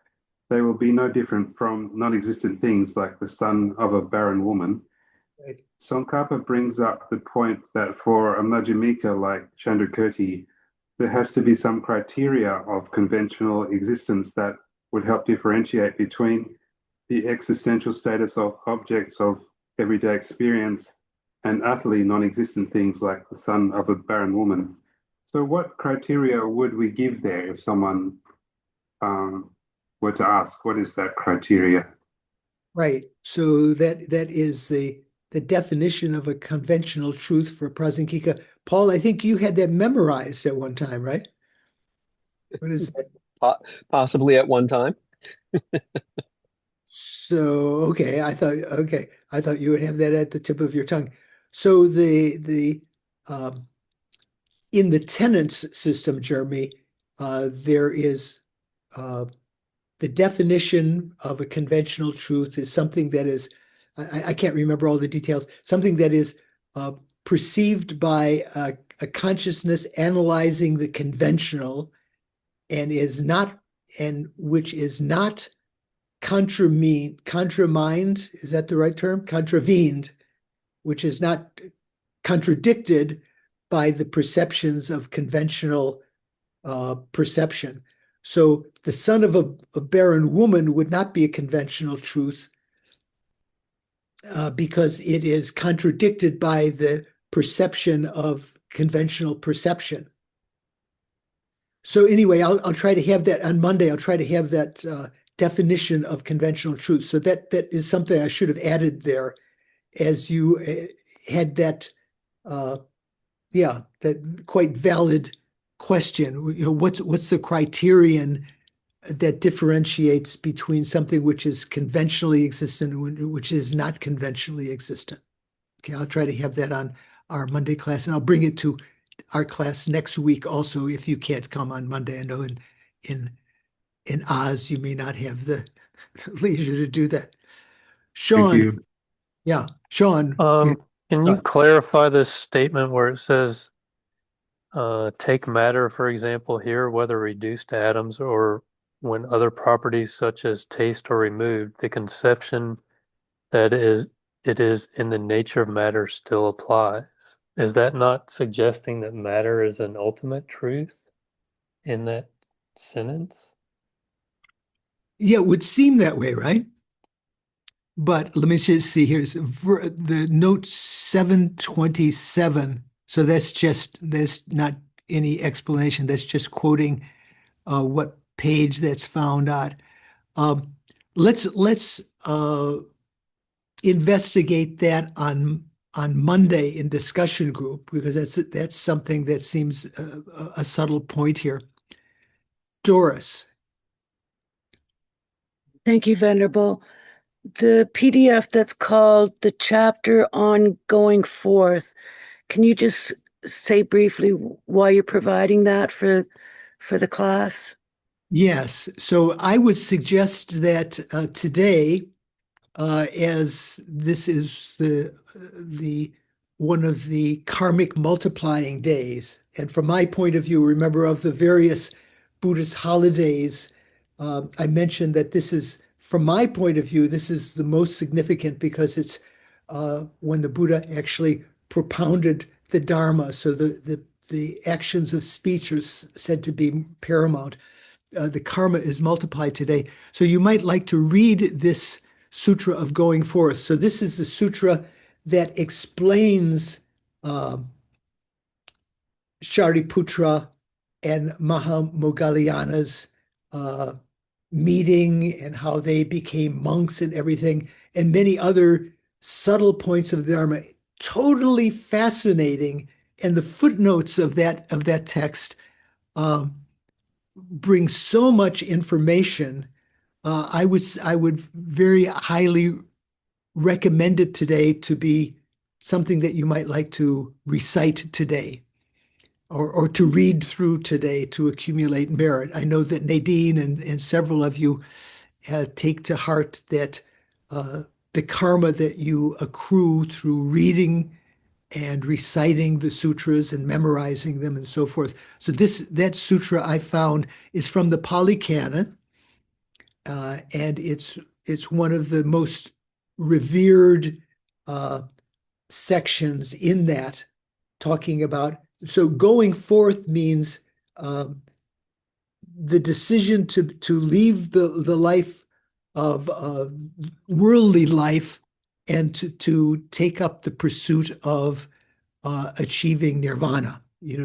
J: they will be no different from non-existent things like the son of a barren woman.
A: Right.
J: Khapa brings up the point that for a Madhyamika like Chandrakirti, there has to be some criteria of conventional existence that would help differentiate between the existential status of objects of everyday experience and utterly non-existent things like the son of a barren woman. So what criteria would we give there if someone were to ask, what is that criteria?
A: Right. So that is the definition of a conventional truth for Prasangika. Paul, I think you had that memorized at one time, right? What is that?
E: Possibly at one time.
A: So, okay, I thought you would have that at the tip of your tongue. So in the tenets system, Jeremy, there is the definition of a conventional truth is something that is, I can't remember all the details, something that is perceived by a consciousness analyzing the conventional and which is not contramined, is that the right term? Contravened, which is not contradicted by the perceptions of conventional perception. So the son of a barren woman would not be a conventional truth because it is contradicted by the perception of conventional perception. So anyway, I'll try to have that on Monday. I'll try to have that definition of conventional truth. So that is something I should have added there as you had that, that quite valid question. You know, what's the criterion that differentiates between something which is conventionally existent and which is not conventionally existent? Okay, I'll try to have that on our Monday class, and I'll bring it to our class next week also if you can't come on Monday. I know in Oz you may not have the leisure to do that.
J: Thank
A: Sean,
J: you.
A: yeah, Sean.
K: Can you clarify this statement where it says, take matter, for example, here, whether reduced to atoms or when other properties such as taste are removed, the conception that it is in the nature of matter still applies. Is that not suggesting that matter is an ultimate truth in that sentence?
A: Yeah, it would seem that way, right? But let me just see here. The note 727. So that's not any explanation. That's just quoting what page that's found on. Let's investigate that on Monday in discussion group, because that's something that seems a subtle point here. Doris.
D: Thank you, Venerable. The PDF that's called The Chapter on Going Forth, can you just say briefly why you're providing that for the class?
A: Yes. So I would suggest that today, as this is the one of the karmic multiplying days, and from my point of view, remember of the various Buddhist holidays, I mentioned that this is, from my point of view, this is the most significant because it's when the Buddha actually propounded the Dharma. So the actions of speech are said to be paramount. The karma is multiplied today. So you might like to read this Sutra of Going Forth. So this is the sutra that explains Shariputra and Mahamoggallana's meeting and how they became monks and everything, and many other subtle points of the Dharma. Totally fascinating. And the footnotes of that text bring so much information. I would very highly recommend it today to be something that you might like to recite today or to read through today to accumulate merit. I know that Nadine and several of you take to heart that the karma that you accrue through reading and reciting the sutras and memorizing them and so forth. So that sutra I found is from the Pali Canon, and it's one of the most revered sections in that, talking about, so going forth means the decision to leave the life of worldly life and to take up the pursuit of achieving nirvana,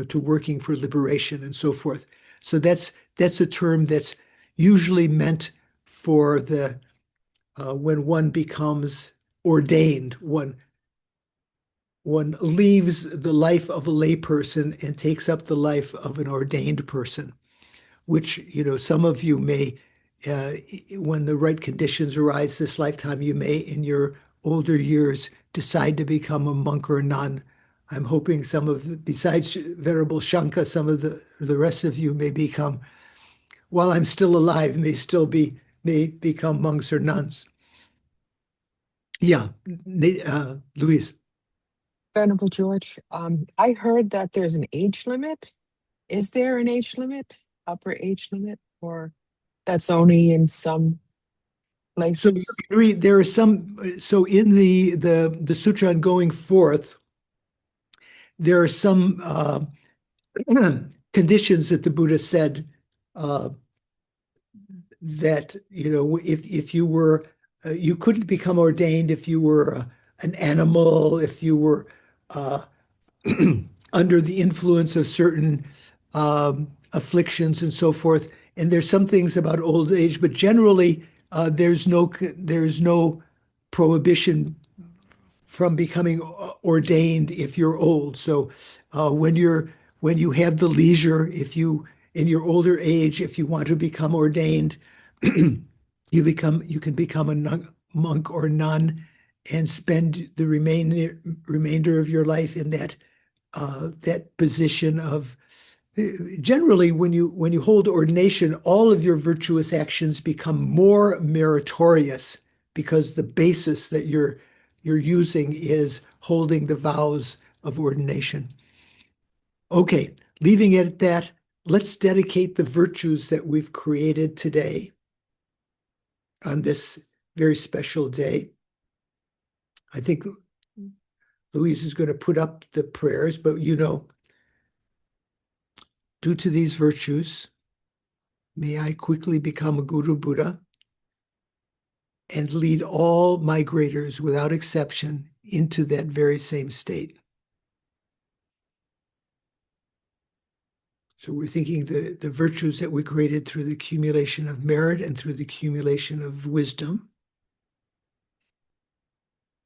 A: to working for liberation and so forth. So that's a term that's usually meant for the when one becomes ordained, one leaves the life of a layperson and takes up the life of an ordained person, which, some of you may, when the right conditions arise this lifetime, you may, in your older years, decide to become a monk or a nun. I'm hoping besides Venerable Shanka, some of the rest of you may become, while I'm still alive, may become monks or nuns. Yeah, Louise.
I: Venerable George, I heard that there's an age limit. Is there an age limit, upper age limit, or that's only in some places?
A: So there are some. So in the sutra on going forth, there are some conditions that the Buddha said that if you were you couldn't become ordained if you were an animal, if you were under the influence of certain afflictions and so forth. And there's some things about old age, but generally there's no prohibition from becoming ordained if you're old. So when you have the leisure, if you in your older age, if you want to become ordained, you can become a monk or nun and spend the remainder of your life in that position of. Generally, when you hold ordination, all of your virtuous actions become more meritorious because the basis that you're using is holding the vows of ordination. Okay, leaving it at that, let's dedicate the virtues that we've created today on this very special day. I think Louise is going to put up the prayers, but due to these virtues, may I quickly become a Guru Buddha and lead all migrators without exception into that very same state. So we're thinking the virtues that we created through the accumulation of merit and through the accumulation of wisdom,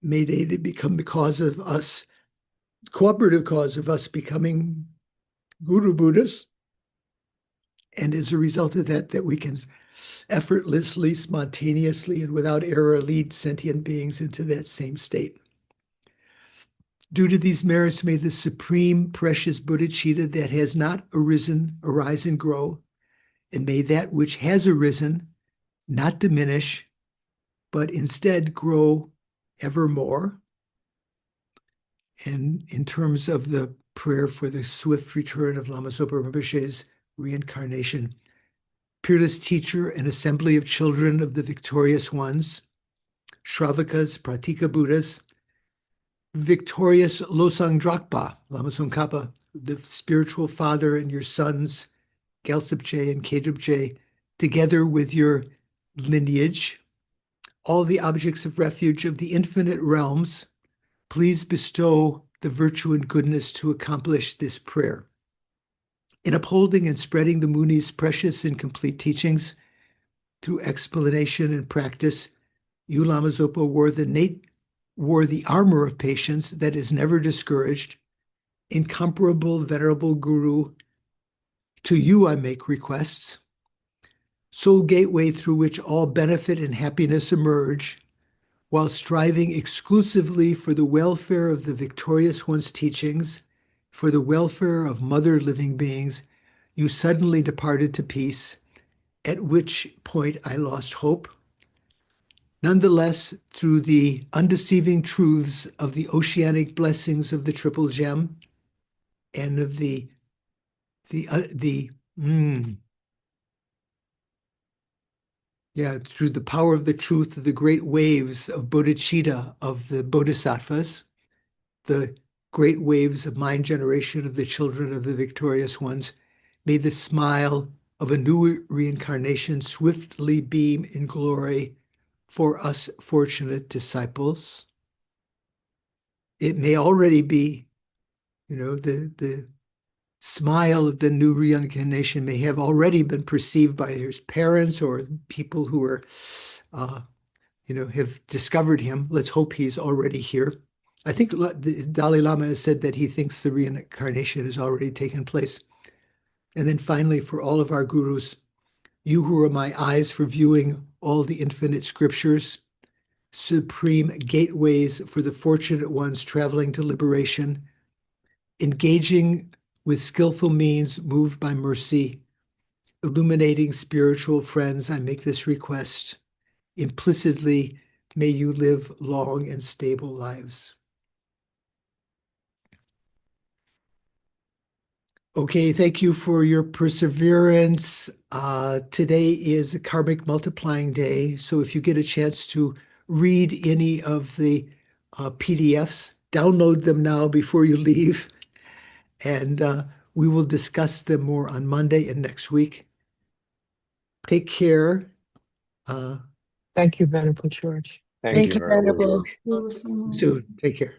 A: may they become the cause of us, cooperative cause of us becoming Guru Buddhas. And as a result of that we can effortlessly, spontaneously, and without error lead sentient beings into that same state. Due to these merits, may the supreme precious bodhicitta that has not arisen arise and grow, and may that which has arisen not diminish, but instead grow evermore. And in terms of the prayer for the swift return of Lama Zopa Rinpoche's reincarnation, peerless teacher and assembly of children of the victorious ones, Shravakas, Pratika Buddhas, victorious Losang Drakpa, Lama Tsongkhapa, the spiritual father, and your sons, Gyaltsabje and Khedrubje, together with your lineage, all the objects of refuge of the infinite realms, please bestow the virtue and goodness to accomplish this prayer. In upholding and spreading the Muni's precious and complete teachings through explanation and practice, you, Lama Zopa, wore the armor of patience that is never discouraged. Incomparable, venerable Guru, to you I make requests. Sole gateway through which all benefit and happiness emerge, while striving exclusively for the welfare of the victorious one's teachings, for the welfare of mother living beings, you suddenly departed to peace, at which point I lost hope. Nonetheless, through the undeceiving truths of the oceanic blessings of the Triple Gem and of through the power of the truth of the great waves of bodhicitta of the bodhisattvas, the great waves of mind generation of the children of the victorious ones, may the smile of a new reincarnation swiftly beam in glory for us fortunate disciples. It may already be, the smile of the new reincarnation may have already been perceived by his parents or people who are, have discovered him. Let's hope he's already here. I think the Dalai Lama has said that he thinks the reincarnation has already taken place. And then finally, for all of our gurus, you who are my eyes for viewing all the infinite scriptures, supreme gateways for the fortunate ones traveling to liberation, engaging with skillful means moved by mercy, illuminating spiritual friends, I make this request. Implicitly, may you live long and stable lives. Okay, thank you for your perseverance. Today is a karmic multiplying day, so if you get a chance to read any of the PDFs, download them now before you leave, and we will discuss them more on Monday and next week. Take care.
I: Thank you, Venerable George.
E: Thank you, Venerable George.
C: You so much.
A: Soon. Take care.